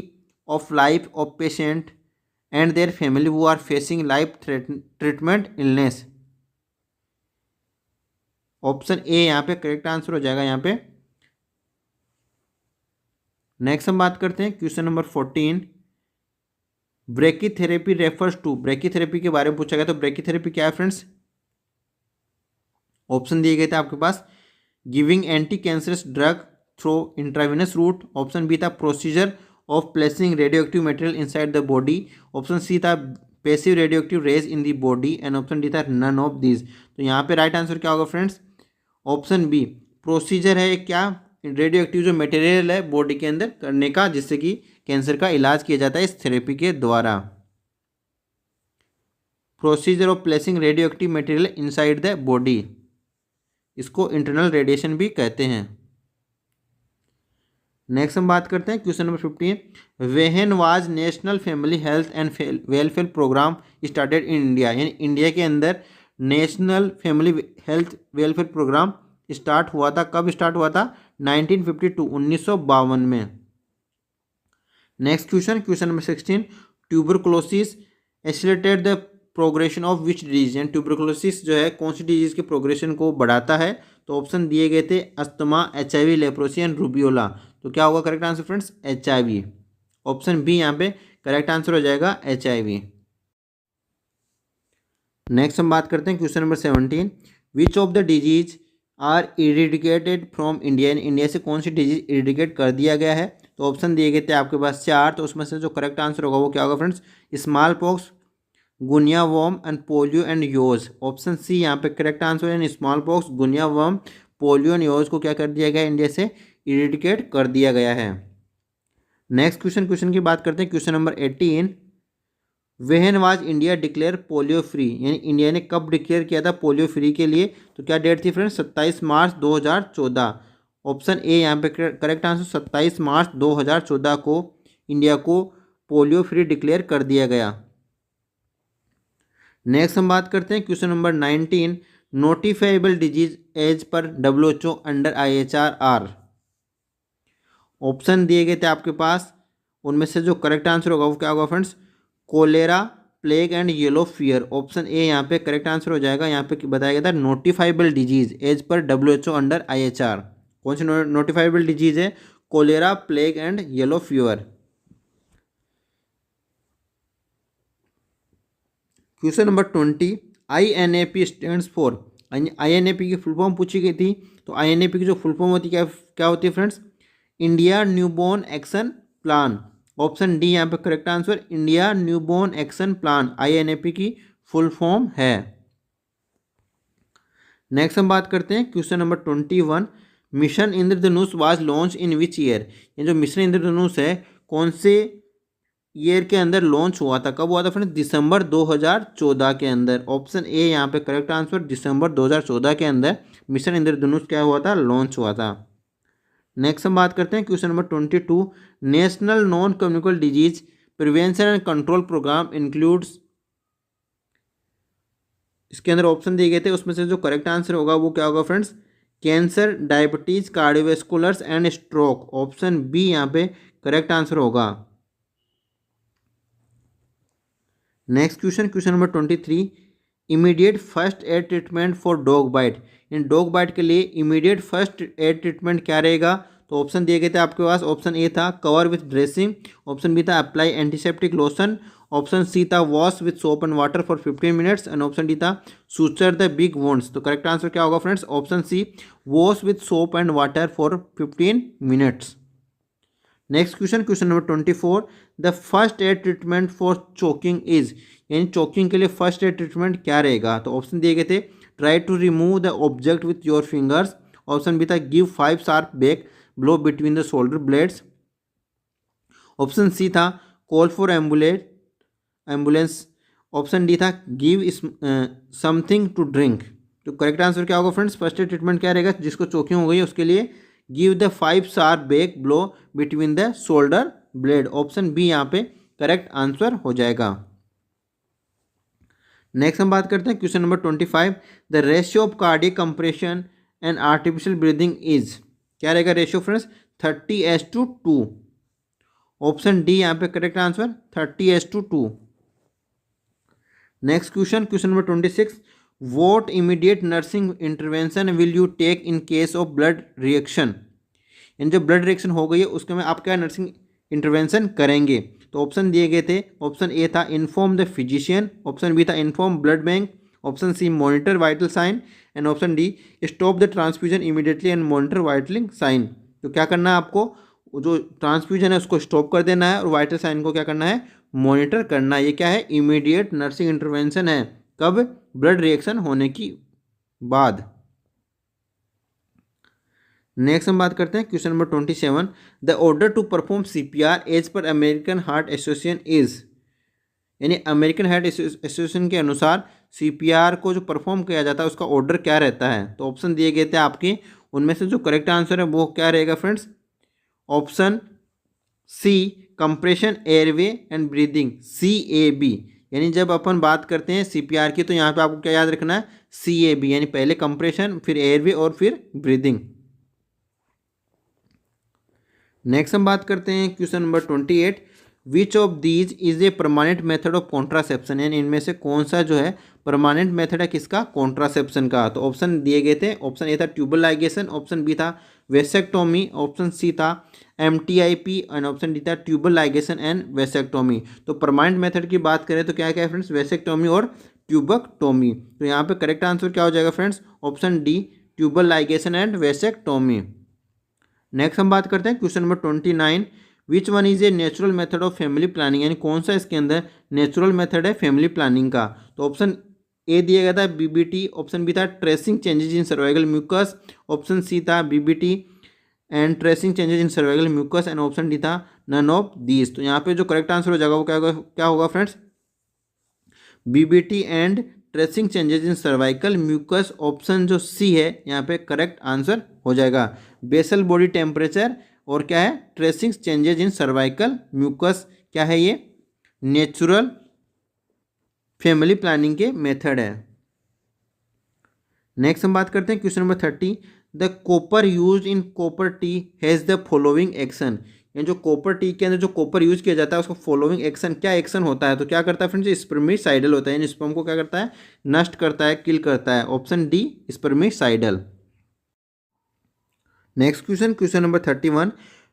of life of patient and their family who are facing life treatment illness. Option A यहाँ पे करेक्ट आंसर हो जाएगा यहाँ पे। नेक्स्ट हम बात करते हैं question number 14, brachytherapy refers to, brachytherapy के बारे में पूछा गया। तो ब्रेकीथेरेपी क्या है फ्रेंड्स, ऑप्शन दिए गए थे आपके पास, giving anti cancerous drug through intravenous route, option B था procedure of placing radio active material inside the body, option C था passive radioactive rays in the body and option D था none of this. तो यहाँ पे right answer क्या होगा friends, option B procedure है क्या, रेडियो एक्टिव जो मटेरियल है बॉडी के अंदर करने का, जिससे कि कैंसर का इलाज किया जाता है इस थेरेपी के द्वारा। Procedure of placing radio active material inside the body, इसको इंटरनल रेडिएशन भी कहते हैं। नेक्स्ट हम बात करते हैं question number 15, when was national family health and welfare programme started in India, यानी इंडिया के अंदर national family health welfare programme start हुआ था, कब स्टार्ट हुआ था, 1952 1952 में। Next question number 16, tuberculosis accelerated the progression of which disease, यानी ट्यूबरकुलोसिस जो है कौन सी डिजीज के प्रोग्रेशन को बढ़ाता है। तो ऑप्शन दिए गए थे asthma, HIV, leprosy and rubeola. तो क्या होगा correct answer friends, HIV, option B यहाँ पे करेक्ट आंसर हो जाएगा HIV। नेक्स्ट हम बात करते हैं question number 17, which of the disease are eradicated from India, India से कौन सी डिजीज इरेडिकेट कर दिया गया है। तो ऑप्शन दिए गए थे आपके पास 4, तो उसमें से जो करेक्ट आंसर होगा वो क्या होगा friends, smallpox, guinea worm and polio and yaws, option C यहाँ पे करेक्ट आंसर है, smallpox, guinea worm, polio and yaws को क्या कर दिया गया, इंडिया से इरेडिकेट कर दिया गया है। नेक्स्ट क्वेश्चन की बात करते हैं question number 18, when was India declare polio free, यानी इंडिया ने कब डिक्लेयर किया था पोलियो फ्री के लिए। तो क्या डेट थी फ्रेंड्स, 27 मार्च 2014, ऑप्शन ए यहाँ पे करेक्ट आंसर, 27 मार्च 2014 को इंडिया को पोलियो फ्री डिक्लेयर कर दिया गया। नेक्स्ट हम बात करते हैं question number 19, notifiable disease as per WHO under IHR are. Option दिए गए थे आपके पास, उनमें से जो करेक्ट आंसर होगा वो क्या होगा friends, cholera, plague and yellow fever. Option A यहाँ पे करेक्ट आंसर हो जाएगा। यहाँ पे बताया गया था notifiable disease as per WHO under IHR। कौन सी नोटिफाइबल डिजीज है? Cholera, plague and yellow fever. Question number 20, INAP stands for. INAP की फुल फॉर्म पूछी गई थी। तो INAP की जो फुल फॉर्म होती है क्या होती है friends? India newborn action plan. Option D यहाँ पे correct answer, India newborn action plan INAP की फुल फॉर्म है। नेक्स्ट हम बात करते हैं question number 21, mission Indradhanush was launch in which year. ये जो मिशन इंद्रधनुष है कौन से ईयर के अंदर लॉन्च हुआ था? कब हुआ था फ्रेंड्स? दिसंबर 2014 के अंदर। ऑप्शन ए यहाँ पे करेक्ट आंसर, दिसंबर 2014 के अंदर मिशन इंद्रधनुष क्या हुआ था? लॉन्च हुआ था। नेक्स्ट हम बात करते हैं question number 22, national non communicable disease prevention and control programme includes. इसके अंदर ऑप्शन दिए गए थे, उसमें से जो करेक्ट आंसर होगा वो क्या होगा friends? Cancer, diabetes, cardiovasculars and stroke. Option B यहाँ पे करेक्ट आंसर होगा। Next question number 23, immediate first aid treatment for dog bite. इन डॉग बाइट के लिए इमीडिएट फर्स्ट एड ट्रीटमेंट क्या रहेगा? तो ऑप्शन दिए गए थे आपके पास। ऑप्शन ए था cover with dressing, option B था apply antiseptic lotion, option C था wash with soap and water for 15 minutes and option D था सुचर द बिग वुंड्स। तो करेक्ट आंसर क्या होगा friends? Option C, wash with soap and water for 15 minutes. Next question number 24, the first aid treatment for choking is. यानी choking के लिए first aid treatment क्या रहेगा? तो ऑप्शन दिए गए थे, try to remove the object with your fingers, option B था give 5 sharp back blow between the shoulder blades, option C था call for ambulance, option D था गिव समथिंग टू ड्रिंक। तो करेक्ट आंसर क्या होगा friends? First aid treatment क्या रहेगा? जिसको choking हो गई है उसके लिए give the 5 sharp back blow between the shoulder blade. Option B यहाँ पे करेक्ट आंसर हो जाएगा। नेक्स्ट हम बात करते हैं question number 25, the ratio of cardiac compression and artificial breathing is. क्या रहेगा रेशियो फ्रेंड्स? 30:2। ऑप्शन डी यहाँ पे correct answer, 30:2। Next question number 26, what immediate nursing intervention will you take in case of blood reaction. In जो blood reaction हो गई है उसके में आप क्या नर्सिंग इंटरवेंशन करेंगे? तो ऑप्शन दिए गए थे, ऑप्शन ए था inform the physician, option B था inform blood bank, option C monitor vital sign and option D stop the transfusion immediately and monitor vital sign. तो क्या करना है आपको? जो ट्रांसफ्यूजन है उसको स्टॉप कर देना है और वाइटल साइन को क्या करना है? मॉनिटर करना है। ये क्या है? इमीडिएट नर्सिंग इंटरवेंशन है। कब? ब्लड रिएक्शन होने की बाद। नेक्स्ट हम बात करते हैं question number 27, the order to perform CPR as per American Heart Association is. यानी अमेरिकन हार्ट एसोसिएशन के अनुसार CPR को जो परफॉर्म किया जाता है उसका ऑर्डर क्या रहता है? तो ऑप्शन दिए गए थे आपके, उनमें से जो करेक्ट आंसर है वो क्या रहेगा friends? Option C, compression airway and breathing, CAB। यानी जब अपन बात करते हैं CPR की तो यहाँ पे आपको क्या याद रखना है? CAB, यानी पहले कंप्रेशन, फिर एयरवे और फिर ब्रीदिंग। नेक्स्ट हम बात करते हैं question number 28, which of these is a permanent method of contraception. यानी इनमें से कौन सा जो है परमानेंट मेथड है किसका? कॉन्ट्रासेप्शन का। तो ऑप्शन दिए गए थे, ऑप्शन ए था ट्यूबल लाइगेशन, ऑप्शन बी था वेसेक्टोमी, ऑप्शन सी था MTIP एंड ऑप्शन डी था ट्यूबल लाइगेशन एंड वेसेक्टोमी। तो परमानेंट मेथड की बात करें तो क्या क्या है फ्रेंड्स? वेसेक्टोमी और ट्यूबक्टोमी। तो यहाँ पे करेक्ट आंसर क्या हो जाएगा friends? Option D, tubal ligation and vasectomy. Next हम बात करते हैं question number 29, which one is a natural method of family planning. यानी कौन सा इसके अंदर नेचुरल मेथड है फैमिली प्लानिंग का? तो ऑप्शन ए दिया गया था BBT, ऑप्शन बी था tracing changes in cervical mucus, option C था BBT and tracing changes in cervical mucus and option D था नन ऑफ दीज। तो यहाँ पे जो करेक्ट आंसर हो जाएगा वो क्या होगा friends? BBT and tracing changes in cervical mucus. Option जो सी है यहाँ पे करेक्ट आंसर हो जाएगा। बेसल बॉडी टेम्परेचर और क्या है? Tracing changes in cervical mucus क्या है? ये नेचुरल फैमिली प्लानिंग के मेथड है। नेक्स्ट हम बात करते हैं question number 30, the copper used in copper T has the following action. यानी जो कॉपर टी के अंदर जो कॉपर यूज किया जाता है उसको फॉलोइंग एक्शन, क्या एक्शन होता है, तो क्या करता है फ्रेंड्स, स्पर्मिसाइडल होता है, यानी स्पर्म को क्या करता है, नष्ट करता है, किल करता है। Option D spermicidal. Next question, question number 31,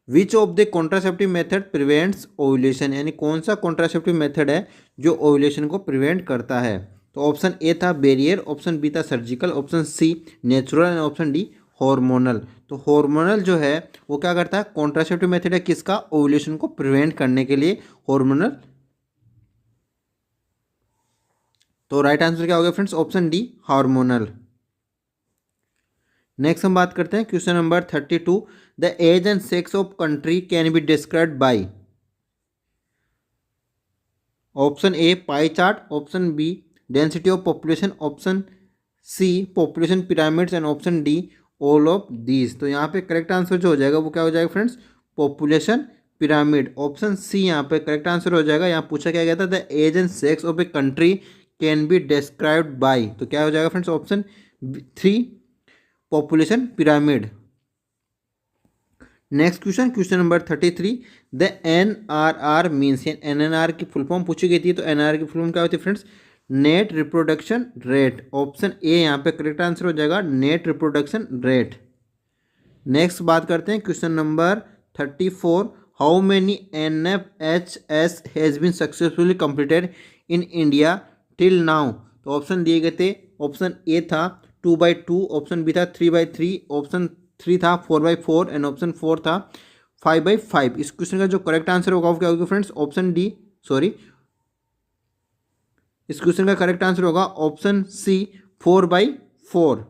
which of the contraceptive method prevents ovulation, यानी कौन सा कॉन्ट्रासेप्टिव मेथड है जो ओव्यूलेशन को प्रिवेंट करता है। तो ऑप्शन ए था बैरियर, ऑप्शन बी था surgical, option C natural and option D hormonal. तो हार्मोनल जो है वो क्या करता है, कॉन्ट्रासेप्टिव मेथड है किसका, ओव्यूलेशन को प्रिवेंट करने के लिए हार्मोनल। तो राइट आंसर क्या होगा friends, option D hormonal. Next हम बात करते हैं question number 32, the age and sex of country can be described by. Option A pie chart, option B density of population, option C population pyramids and option D all of these. तो यहाँ पे correct answer जो हो जाएगा वो क्या हो जाएगा friends, population pyramid. Option C यहाँ पे करेक्ट आंसर हो जाएगा। यहाँ पूछा क्या गया था, the age and sex of a country can be described by, तो क्या हो जाएगा friends, option 3 population pyramid. Next question, question number 33, the NRR means, NNR की फुल फॉर्म पूछी गई थी, तो NRR की फुल फॉर्म क्या होती है friends, net reproduction rate. Option A यहाँ पे करेक्ट आंसर हो जाएगा, नेट रिप्रोडक्शन रेट। नेक्स्ट बात करते हैं question number 34, how many NFHS has been successfully completed in India till now. तो ऑप्शन दिए गए थे, ऑप्शन ए था 2/2, ऑप्शन बी था 3/3, ऑप्शन 3 था 4/4 एंड ऑप्शन 4 था 5/5। इस क्वेश्चन का जो करेक्ट आंसर होगा वो क्या होगा फ्रेंड्स, ऑप्शन डी, सॉरी, इस क्वेश्चन का करेक्ट आंसर होगा ऑप्शन सी 4/4।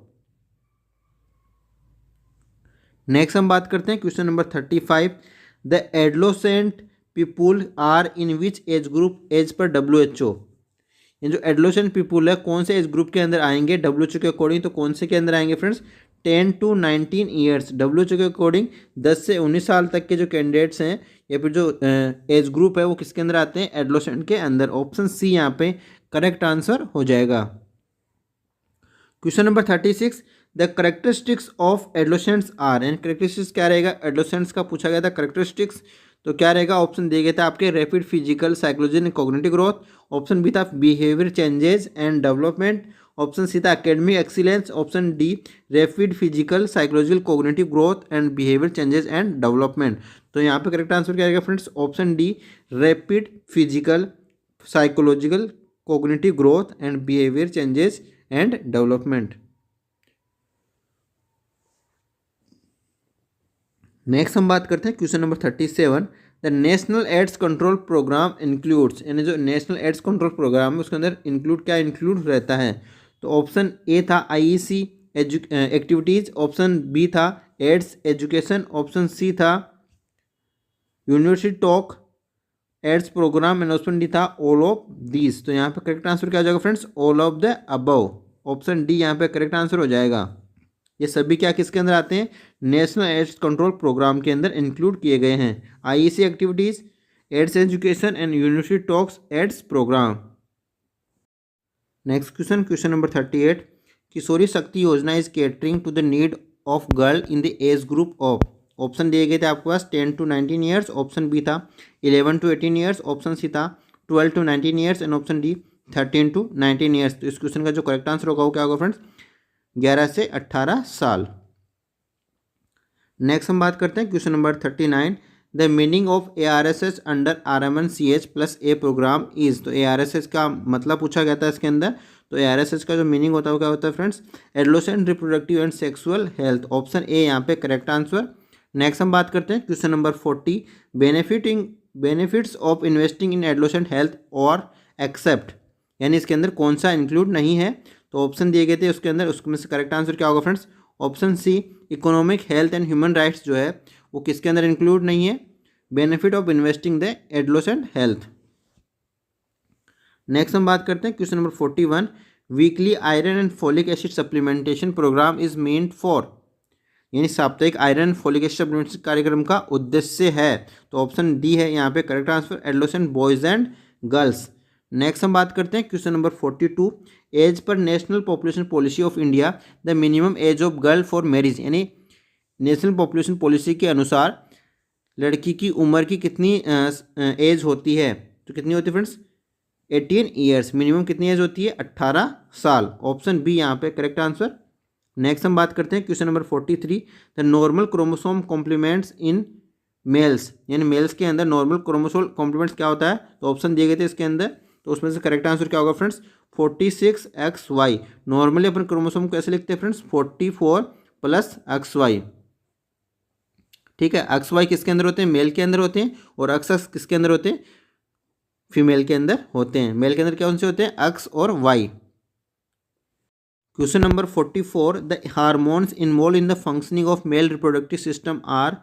नेक्स्ट हम बात करते हैं question number 35, the adolescent people are in which age group as per WHO। ये जो एडोलेसेंट पीपुल है कौन से एज ग्रुप के अंदर आएंगे WHO के अकॉर्डिंग, तो कौन से के अंदर आएंगे फ्रेंड्स, 10 to 19 ईयर्स। WHO के अकॉर्डिंग 10 से 19 साल तक के जो कैंडिडेट्स हैं या फिर जो एज ग्रुप है वो किसके अंदर आते हैं, एडोलेसेंट के अंदर। ऑप्शन सी यहाँ पे करेक्ट आंसर हो जाएगा। Question number 36, the characteristics of adolescents are, and characteristics क्या रहेगा, एडोलेसेंट्स का पूछा गया था करेक्टरिस्टिक्स, तो क्या रहेगा, ऑप्शन दिए गए थे आपके rapid physical psychological and cognitive growth, option B था behaviour changes and development, option C था academic excellence, option D rapid physical psychological cognitive growth and behaviour changes and development. तो यहाँ पे करेक्ट आंसर क्या रहेगा friends, option D rapid physical psychological cognitive growth and behaviour changes and development. Next हम बात करते हैं question number 37, the national AIDS control programme includes, यानी जो नेशनल एड्स कंट्रोल प्रोग्राम है उसके अंदर इंक्लूड क्या इंक्लूड रहता है। तो ऑप्शन ए था IEC एक्टिविटीज़, ऑप्शन बी था एड्स एजुकेशन, ऑप्शन सी था university talk AIDS programme and option D था ऑल ऑफ दीज। तो यहाँ पे करेक्ट आंसर क्या हो जाएगा friends, all of the above. Option D यहाँ पे करेक्ट आंसर हो जाएगा। ये सभी क्या किसके अंदर आते हैं, नेशनल एड्स कंट्रोल प्रोग्राम के अंदर इंक्लूड किए गए हैं। IEC activities, AIDS education and university talks AIDS programme. Next question, question number 38, Kishori Shakti Yojana is catering to the need of girl in the age group of. Option दिए गए थे आपके पास 10 to 19 ईयर्स, ऑप्शन बी था 11 to 18 years, option C था 12 to 19 years and option D 13 to 19 years. तो इस question का जो करेक्ट आंसर होगा वो क्या होगा फ्रेंड्स, 11 से 18 साल। नेक्स्ट हम बात करते हैं question number 39, the meaning of ARSS under RMNCH+A programme is. तो ARSS का मतलब पूछा गया था इसके अंदर। तो ARSS का जो मीनिंग होता है वो क्या होता है friends, adolescent reproductive and sexual health. Option A यहाँ पे करेक्ट आंसर। नेक्स्ट हम बात करते हैं question number 40, benefits of investing in adolescent health और एक्सेप्ट, यानी इसके अंदर कौन सा इंक्लूड नहीं है। तो ऑप्शन दिए गए थे उसके अंदर, उसमें से करेक्ट आंसर क्या होगा friends, option C economic health and human rights जो है वो किसके अंदर इंक्लूड नहीं है, benefit of investing the adolescent health. Next हम बात करते हैं question number 41, weekly iron and folic acid supplementation programme is meant for, यानी साप्ताहिक आयरन फोलिक एसिड सप्लीमेंटेशन कार्यक्रम का उद्देश्य है। तो ऑप्शन डी है यहाँ पे correct answer, adolescent boys and girls. Next हम बात करते हैं question number 42, as per national population policy of India the minimum age of girl for marriage, यानी नेशनल पॉपुलेशन पॉलिसी के अनुसार लड़की की उम्र की कितनी एज होती है, तो कितनी होती है फ्रेंड्स 18 ईयर्स। मिनिमम कितनी एज होती है 18 साल। ऑप्शन बी यहाँ पे करेक्ट आंसर। नेक्स्ट हम बात करते हैं question number 43। The normal chromosome complements in males, यानी मेल्स के अंदर नॉर्मल क्रोमोसोम कॉम्प्लीमेंट्स क्या होता है, तो ऑप्शन दिए गए थे इसके अंदर, तो उसमें से करेक्ट आंसर क्या होगा फ्रेंड्स 46XY। नॉर्मली अपन क्रोमोसोम को कैसे लिखते हैं फ्रेंड्स 44 + XY। ठीक है, XY किसके अंदर होते हैं, मेल के अंदर होते हैं, और XX किसके अंदर होते हैं, फीमेल के अंदर होते हैं। मेल के अंदर क्या उनसे होते हैं X और Y। Question number 44। The hormones involved in the functioning of male reproductive system are,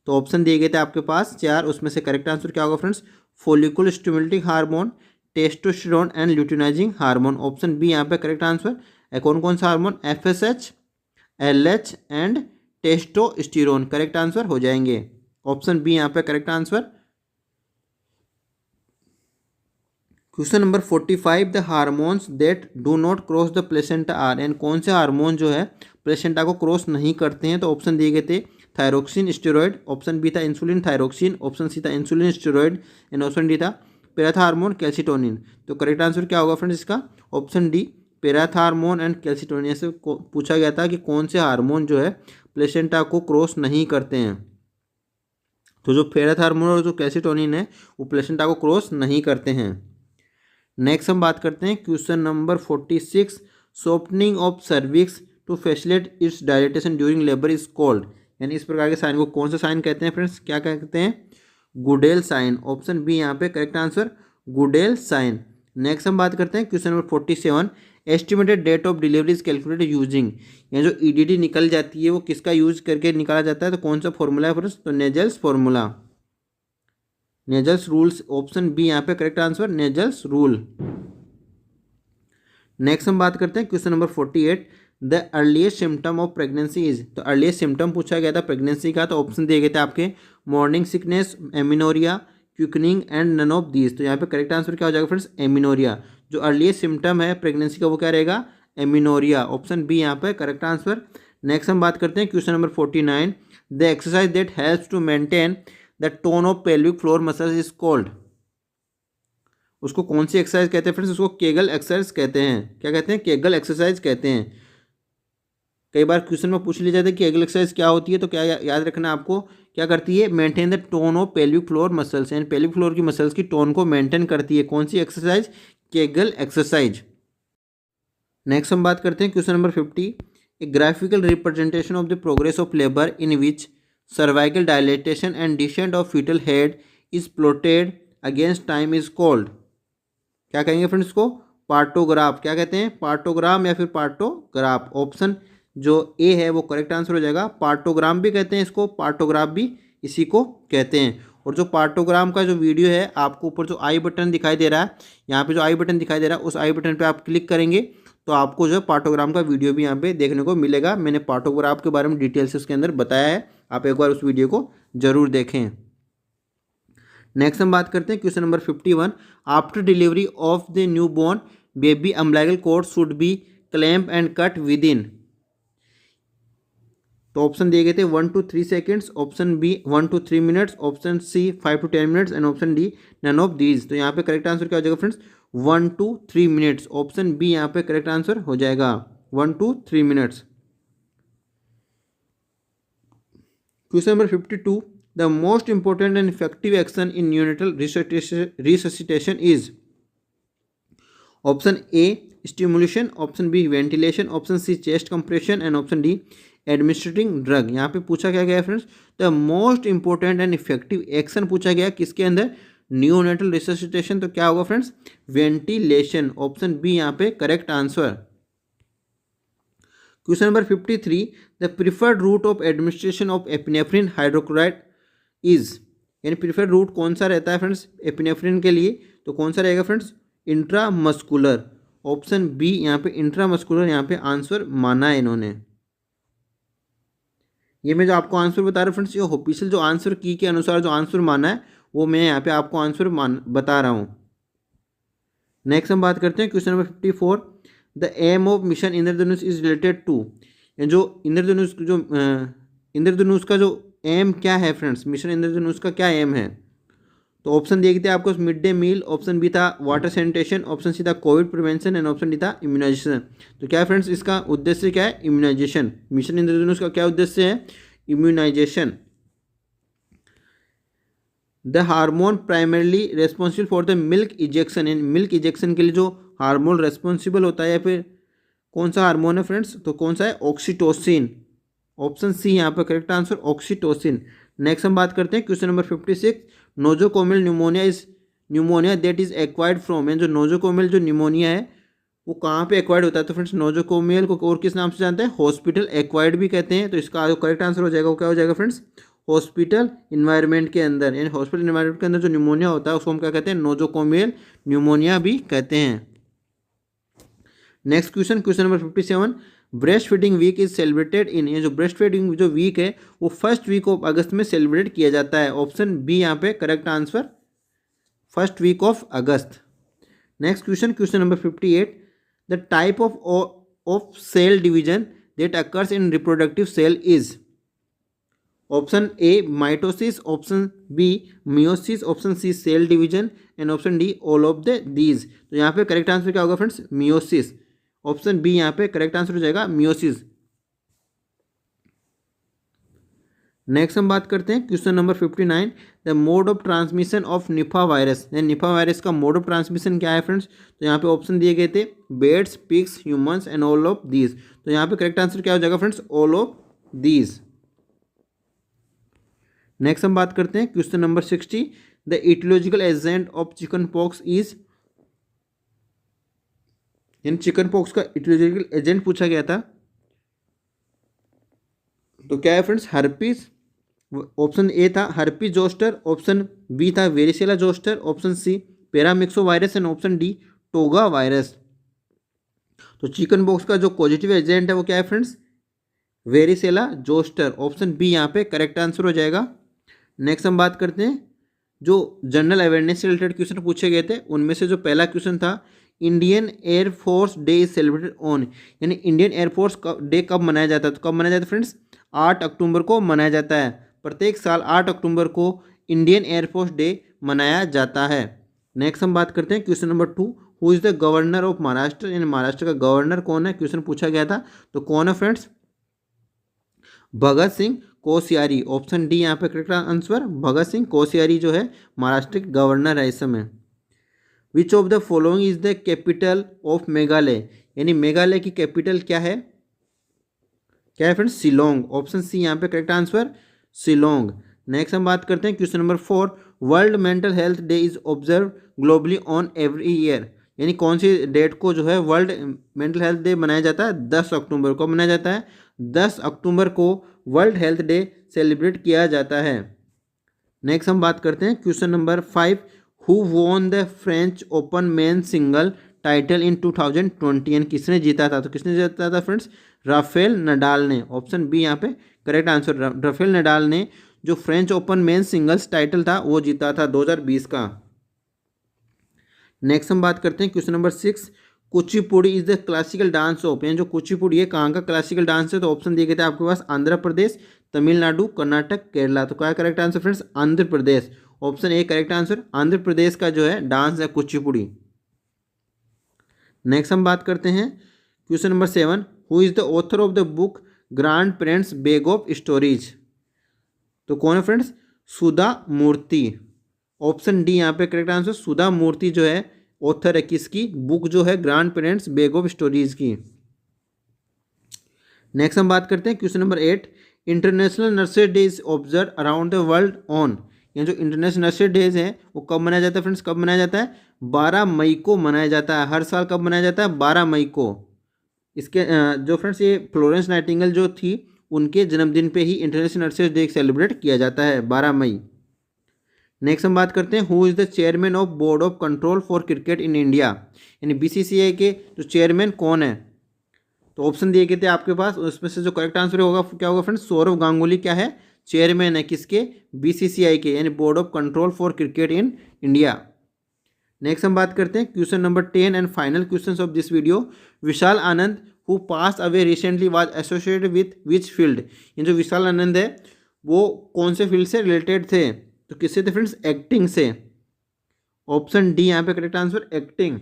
तो ऑप्शन दिए गए थे आपके पास 4, उसमें से करेक्ट आंसर क्या होगा friends follicle stimulating hormone, testosterone and luteinising hormone. Option B यहाँ पे करेक्ट आंसर। कौन कौन सा hormone, FSH, LH and testosterone correct answer हो जाएंगे। ऑप्शन बी यहाँ पे correct answer. Question number 45। The hormones that do not cross the placenta are, and कौन से हार्मोन जो है प्लेसेंटा को क्रॉस नहीं करते हैं, तो ऑप्शन दिए गए थे थायरोक्सिन स्टेरॉयड, ऑप्शन बी था इंसुलिन थायरोक्सिन, ऑप्शन सी था insulin steroid, and option D था पेराथा हार्मोन कैल्सिटोनिन। तो करेक्ट आंसर क्या होगा फ्रेंड्स इसका, option D parathormone and calcitonin. ऐसे पूछा गया था कि कौन से हार्मोन जो है प्लेसेंटा को क्रॉस नहीं करते हैं, तो जो पेराथा हार्मोन और जो कैल्सिटोनिन है वो प्लेसेंटा को क्रॉस नहीं करते हैं। नेक्स्ट हम बात करते हैं question number 46। Softening of cervix to facilitate its dilatation during labour is called, यानी इस प्रकार के साइन को कौन सा साइन कहते हैं फ्रेंड्स, क्या कहते हैं, गुडेल साइन। ऑप्शन बी यहाँ पे correct answer Goodell sign. Next हम बात करते हैं question number 47। Estimated date of delivery is calculated using, यानी जो EDD निकल जाती है वो किसका यूज करके निकाला जाता है, तो कौन सा फॉर्मूला है फ्रेंड्स, तो nasals formula, nasals rules. Option B यहाँ पे correct answer nasals rule. Next हम बात करते हैं question number 48। The earliest symptom of pregnancy is, तो अर्लीस्ट सिम्टम पूछा गया था प्रेगनेंसी का, तो ऑप्शन दिए गए थे आपके morning sickness, amenorrhoea, quickening and none of these. तो यहाँ पे करेक्ट आंसर क्या हो जाएगा फ्रेंड्स एमिनोरिया। जो अर्लीस्ट सिम्टम है प्रेगनेंसी का वो क्या रहेगा एमिनोरिया। ऑप्शन बी यहाँ पे करेक्ट आंसर। नेक्स्ट हम बात करते हैं question number 49। The exercise that helps to maintain the tone of pelvic floor muscles is called, उसको कौन सी एक्सरसाइज कहते हैं फ्रेंड्स, उसको केगल एक्सरसाइज कहते हैं। क्या कहते हैं, केगल एक्सरसाइज कहते हैं। कई बार क्वेश्चन में पूछ लिया जाता है कि केगल एक्सरसाइज क्या होती है, तो क्या याद रखना आपको, क्या करती है, maintain the tone of pelvic floor muscles, यानी पेल्विक फ्लोर की मसल्स की टोन को मेंटेन करती है। कौन सी एक्सरसाइज, केगल एक्सरसाइज। नेक्स्ट हम बात करते हैं question number 50। A graphical representation of the progress of labour in which cervical dilatation and descent of foetal head is plotted against time is called, क्या कहेंगे फ्रेंड्स को, पार्टोग्राफ। क्या कहते हैं, पार्टोग्राम या फिर पार्टोग्राफ। ऑप्शन जो ए है वो करेक्ट आंसर हो जाएगा। पार्टोग्राम भी कहते हैं इसको, पार्टोग्राफ भी इसी को कहते हैं। और जो पार्टोग्राम का जो वीडियो है आपको ऊपर जो आई बटन दिखाई दे रहा है, यहाँ पे जो आई बटन दिखाई दे रहा है उस आई बटन पे आप क्लिक करेंगे तो आपको जो पार्टोग्राम का वीडियो भी यहाँ पे देखने को मिलेगा। मैंने पार्टोग्राफ के बारे में डिटेल से उसके अंदर बताया है, आप एक बार उस वीडियो को जरूर देखें। नेक्स्ट हम बात करते हैं question number 51। After delivery of the new born baby umbilical cord should be clamp and cut within, तो ऑप्शन दिए गए थे 1 to 3 seconds, option B 1 to 3 minutes, option C 5 to 10 minutes and option D none of these. तो यहाँ पे correct answer क्या हो जाएगा friends 1 to 3 minutes. Option B यहाँ पे करेक्ट आंसर हो जाएगा 1 to 3 minutes. Question number 52। The most important and effective action in neonatal resuscitation is, option A stimulation, option B ventilation, option C chest compression and option D administrating drug. यहाँ पे पूछा क्या गया है friends, the most important and effective action पूछा गया किसके अंदर, न्यूनेटल रिससिटेशन। तो क्या होगा फ्रेंड्स वेंटिलेशन। ऑप्शन बी यहाँ पे correct answer. Question number 53। The preferred route of administration of epinephrine hydrochloride is, यानी प्रिफर्ड रूट कौन सा रहता है फ्रेंड्स एपिनेफ्रिन के लिए, तो कौन सा रहेगा फ्रेंड्स इंट्रामस्कुलर। ऑप्शन बी यहाँ पे इंट्रामस्कुलर यहाँ पे आंसर माना है इन्होंने। ये मैं जो आपको आंसर बता रहा हूँ फ्रेंड्स, ये ऑफिशियल जो आंसर की के अनुसार जो आंसर माना है वो मैं यहाँ पे आपको आंसर बता रहा हूँ। नेक्स्ट हम बात करते हैं question number 54। The aim of mission Indradhanush is related to, जो इंद्रधनुष का जो एम क्या है फ्रेंड्स, मिशन इंद्रधनुष का क्या एम है? तो ऑप्शन दिए गए थे आपको mid day meal, option B था वाटर सैनिटेशन, ऑप्शन सी था COVID prevention and option D था इम्यूनाइजेशन। तो क्या है फ्रेंड्स, इसका उद्देश्य क्या है? इम्यूनाइजेशन। मिशन इंद्रधनुष का क्या उद्देश्य है? Immunisation. The hormone primarily responsible for the milk ejection, इन मिल्क इजेक्शन के लिए जो हार्मोन रेस्पॉन्सिबल होता है या फिर कौन सा हार्मोन है फ्रेंड्स? तो कौन सा है? ऑक्सीटोसिन। ऑप्शन सी यहाँ पर करेक्ट आंसर, ऑक्सीटोसिन। नेक्स्ट हम बात करते हैं question number 56। Nosocomial pneumonia is pneumonia that is acquired from, and जो नोजोकोमियल जो न्यूमोनिया है वो कहाँ पे एक्वायर्ड होता है? तो फ्रेंड्स नोजोकोमियल को और किस नाम से जानते हैं? हॉस्पिटल एक्वायर्ड भी कहते हैं। तो इसका जो करेक्ट आंसर हो जाएगा वो क्या हो जाएगा फ्रेंड्स? हॉस्पिटल इन्वायरमेंट के अंदर, यानी हॉस्पिटल इन्वायरमेंट के अंदर जो न्यूमोनिया होता है उसको हम क्या कहते हैं? नोजोकोमियल न्यूमोनिया भी कहते हैं। Next question, question number 57। Breastfeeding week is celebrated in, ये जो ब्रेस्ट फीडिंग जो वीक है वो फर्स्ट वीक ऑफ अगस्त में सेलिब्रेट किया जाता है। ऑप्शन बी यहाँ पे correct answer, first week of August. Next question, question number 58। The type of cell division that occurs in reproductive cell is, option A mitosis, option B meiosis, option C cell division and option D all of the these. तो यहाँ पे correct answer क्या होगा friends? Meiosis. Option B यहाँ पे correct answer हो जाएगा meiosis. Next हम बात करते हैं question number 59। The mode of transmission of निफा वायरस, निफा वायरस का मोड ऑफ ट्रांसमिशन क्या है फ्रेंड्स? तो यहाँ पे ऑप्शन दिए गए थे beds, pigs, humans and all of these. तो यहाँ पे करेक्ट आंसर क्या हो जाएगा friends? All of these. Next हम बात करते हैं question number 60। The aetiological agent of chicken pox is, यानी चिकन पॉक्स का इटियोलॉजिकल एजेंट पूछा गया था। तो क्या है फ्रेंड्स? हर्पीज। ऑप्शन ए था हर्पीज जोस्टर, ऑप्शन बी था varicella zoster, option C paramyxovirus and option D togavirus. तो चिकन पॉक्स का जो पॉजिटिव एजेंट है वो क्या है friends? Varicella zoster. Option B यहाँ पे करेक्ट आंसर हो जाएगा। नेक्स्ट हम बात करते हैं जो जनरल अवेयरनेस से रिलेटेड क्वेश्चन पूछे गए थे उनमें से जो पहला क्वेश्चन था Indian air force day is celebrated on, यानी इंडियन एयरफोर्स डे कब मनाया जाता है? तो कब मनाया जाता है फ्रेंड्स? 8 अक्टूबर को मनाया जाता है। प्रत्येक साल 8 अक्टूबर को इंडियन एयरफोर्स डे मनाया जाता है। नेक्स्ट हम बात करते हैं question number 2। Who is the governor of Maharashtra, यानी महाराष्ट्र का गवर्नर कौन है? क्वेश्चन पूछा गया था। तो कौन है friends? Bhagat Singh Koshyari. Option D यहाँ पे करेक्ट आंसर, भगत सिंह कोश्यारी जो है महाराष्ट्र के गवर्नर है इस समय। विच of the following is the capital of Meghalaya, यानी मेघालय की कैपिटल क्या है? क्या है फ्रेंड्स? शिलोंग। ऑप्शन सी यहाँ पे करेक्ट आंसर, शिलोंग। नेक्स्ट हम बात करते हैं question number 4। World mental health day is observe globally on every year, यानी कौन सी डेट को जो है वर्ल्ड मेंटल हेल्थ डे मनाया जाता है? 10 अक्टूबर को मनाया जाता है। 10 अक्टूबर को वर्ल्ड हेल्थ डे सेलिब्रेट किया जाता है। नेक्स्ट हम बात करते हैं question number 5। Who won the French open men single title in 2020, यानी किसने जीता था? तो किसने जीता था फ्रेंड्स? राफेल नडाल ने। ऑप्शन बी यहाँ पे करेक्ट आंसर, राफेल नडाल ने जो French open main singles title था वो जीता था 2020 का। नेक्स्ट हम बात करते हैं question number 6। Kuchipudi is the classical dance of, यानी जो कुचिपुड़ी है कहाँ का क्लासिकल डांस है? तो ऑप्शन दिए गए थे आपके पास आंध्र प्रदेश, तमिलनाडु, कर्नाटक, केरला। तो क्या correct answer friends? Andhra Pradesh. Option A correct answer, Andhra Pradesh का जो है डांस है कुचिपुड़ी। नेक्स्ट हम बात करते हैं question number 7। Who is the author of the book grand parents bag of stories? तो कौन है फ्रेंड्स? सुधा मूर्ति। ऑप्शन डी यहाँ पे करेक्ट आंसर, सुधा मूर्ति जो है ऑथर है किसकी? बुक जो है grand parents bag of stories की। नेक्स्ट हम बात करते हैं question number 8। International nursery day is observe around the world on, ये जो इंटरनेशनल नर्सरी डेज है वो कब मनाया जाता है फ्रेंड्स? कब मनाया जाता है? 12 मई को मनाया जाता है। हर साल कब मनाया जाता है? 12 मई को। इसके जो फ्रेंड्स ये फ्लोरेंस नाइटिंगेल जो थी उनके जन्मदिन पे ही इंटरनेशनल नर्सेज डे सेलिब्रेट किया जाता है 12 मई। नेक्स्ट हम बात करते हैं who is the chairman of board of control for cricket in India, यानी बीसीसीआई के जो चेयरमैन कौन है? तो ऑप्शन दिए गए थे आपके पास, उसमें से जो करेक्ट आंसर होगा क्या होगा फ्रेंड्स? सौरव गांगुली क्या है? चेयरमैन है किसके? बीसीसीआई के, यानी board of control for cricket in India. Next हम बात करते हैं question number 10 and final question of this video. Vishal Anand who pass away recently was associated with which field, ये जो विशाल आनंद है वो कौन से फील्ड से रिलेटेड थे, तो किससे थे फ्रेंड्स, एक्टिंग से। ऑप्शन डी यहाँ पे करेक्ट आंसर, एक्टिंग।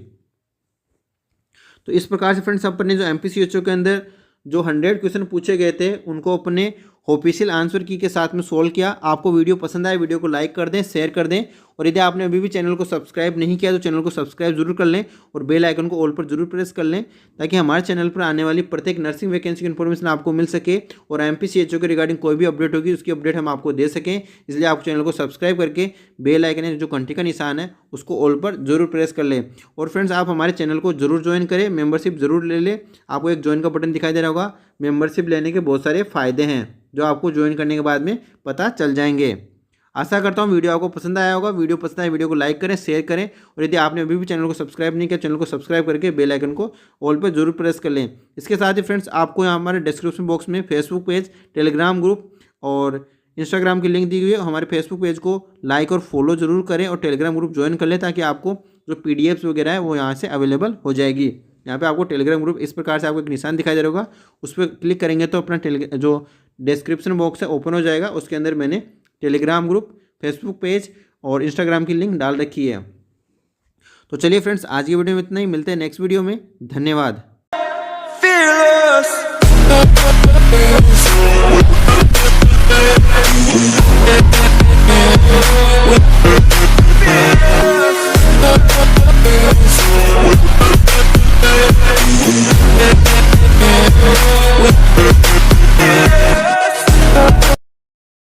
तो इस प्रकार से फ्रेंड्स अपने जो एमपीसीएचओ के अंदर जो 100 क्वेश्चन पूछे गए थे उनको अपने ऑफिशियल आंसर की के साथ में सोल्व किया। आपको वीडियो पसंद आए, वीडियो को लाइक कर दें, शेयर कर दें, और यदि आपने अभी भी चैनल को सब्सक्राइब नहीं किया तो चैनल को सब्सक्राइब जरूर कर लें और बेल आइकन को ऑल पर जरूर प्रेस कर लें, ताकि हमारे चैनल पर आने वाली प्रत्येक नर्सिंग वैकेंसी की इन्फॉर्मेशन आपको मिल सके और एमपीसीएचओ के रिगार्डिंग कोई भी अपडेट होगी उसकी अपडेट हम आपको दे सकें। इसलिए आप चैनल को सब्सक्राइब करके बेल आइकन जो घंटी का निशान है उसको ऑल पर जरूर प्रेस कर लें। और फ्रेंड्स आप हमारे चैनल को जरूर ज्वाइन करें, मेंबरशिप जरूर ले लें। आपको एक ज्वाइन का बटन दिखाई दे रहा होगा। मेंबरशिप लेने के बहुत सारे फ़ायदे हैं जो आपको ज्वाइन करने के बाद में पता चल जाएंगे। आशा करता हूँ वीडियो आपको पसंद आया होगा। वीडियो पसंद आए वीडियो को लाइक करें, शेयर करें, और यदि आपने अभी भी चैनल को सब्सक्राइब नहीं किया चैनल को सब्सक्राइब करके बेल आइकन को ऑल पर जरूर प्रेस कर लें। इसके साथ ही फ्रेंड्स आपको यहाँ हमारे डिस्क्रिप्शन बॉक्स में फेसबुक पेज, टेलीग्राम ग्रुप और इंस्टाग्राम की लिंक दी हुई है। हमारे फेसबुक पेज को लाइक और फॉलो जरूर करें और टेलीग्राम ग्रुप ज्वाइन कर लें, ताकि आपको जो PDFs वगैरह है वो यहाँ से अवेलेबल हो जाएगी। यहाँ पे आपको टेलीग्राम ग्रुप इस प्रकार से आपको एक निशान दिखाई दे रहा होगा, उस पर क्लिक करेंगे तो अपना जो डिस्क्रिप्शन बॉक्स है ओपन हो जाएगा। उसके अंदर मैंने टेलीग्राम ग्रुप, फेसबुक पेज और इंस्टाग्राम की लिंक डाल रखी है। तो चलिए फ्रेंड्स आज की वीडियो में इतना ही, मिलते हैं नेक्स्ट वीडियो में। धन्यवाद।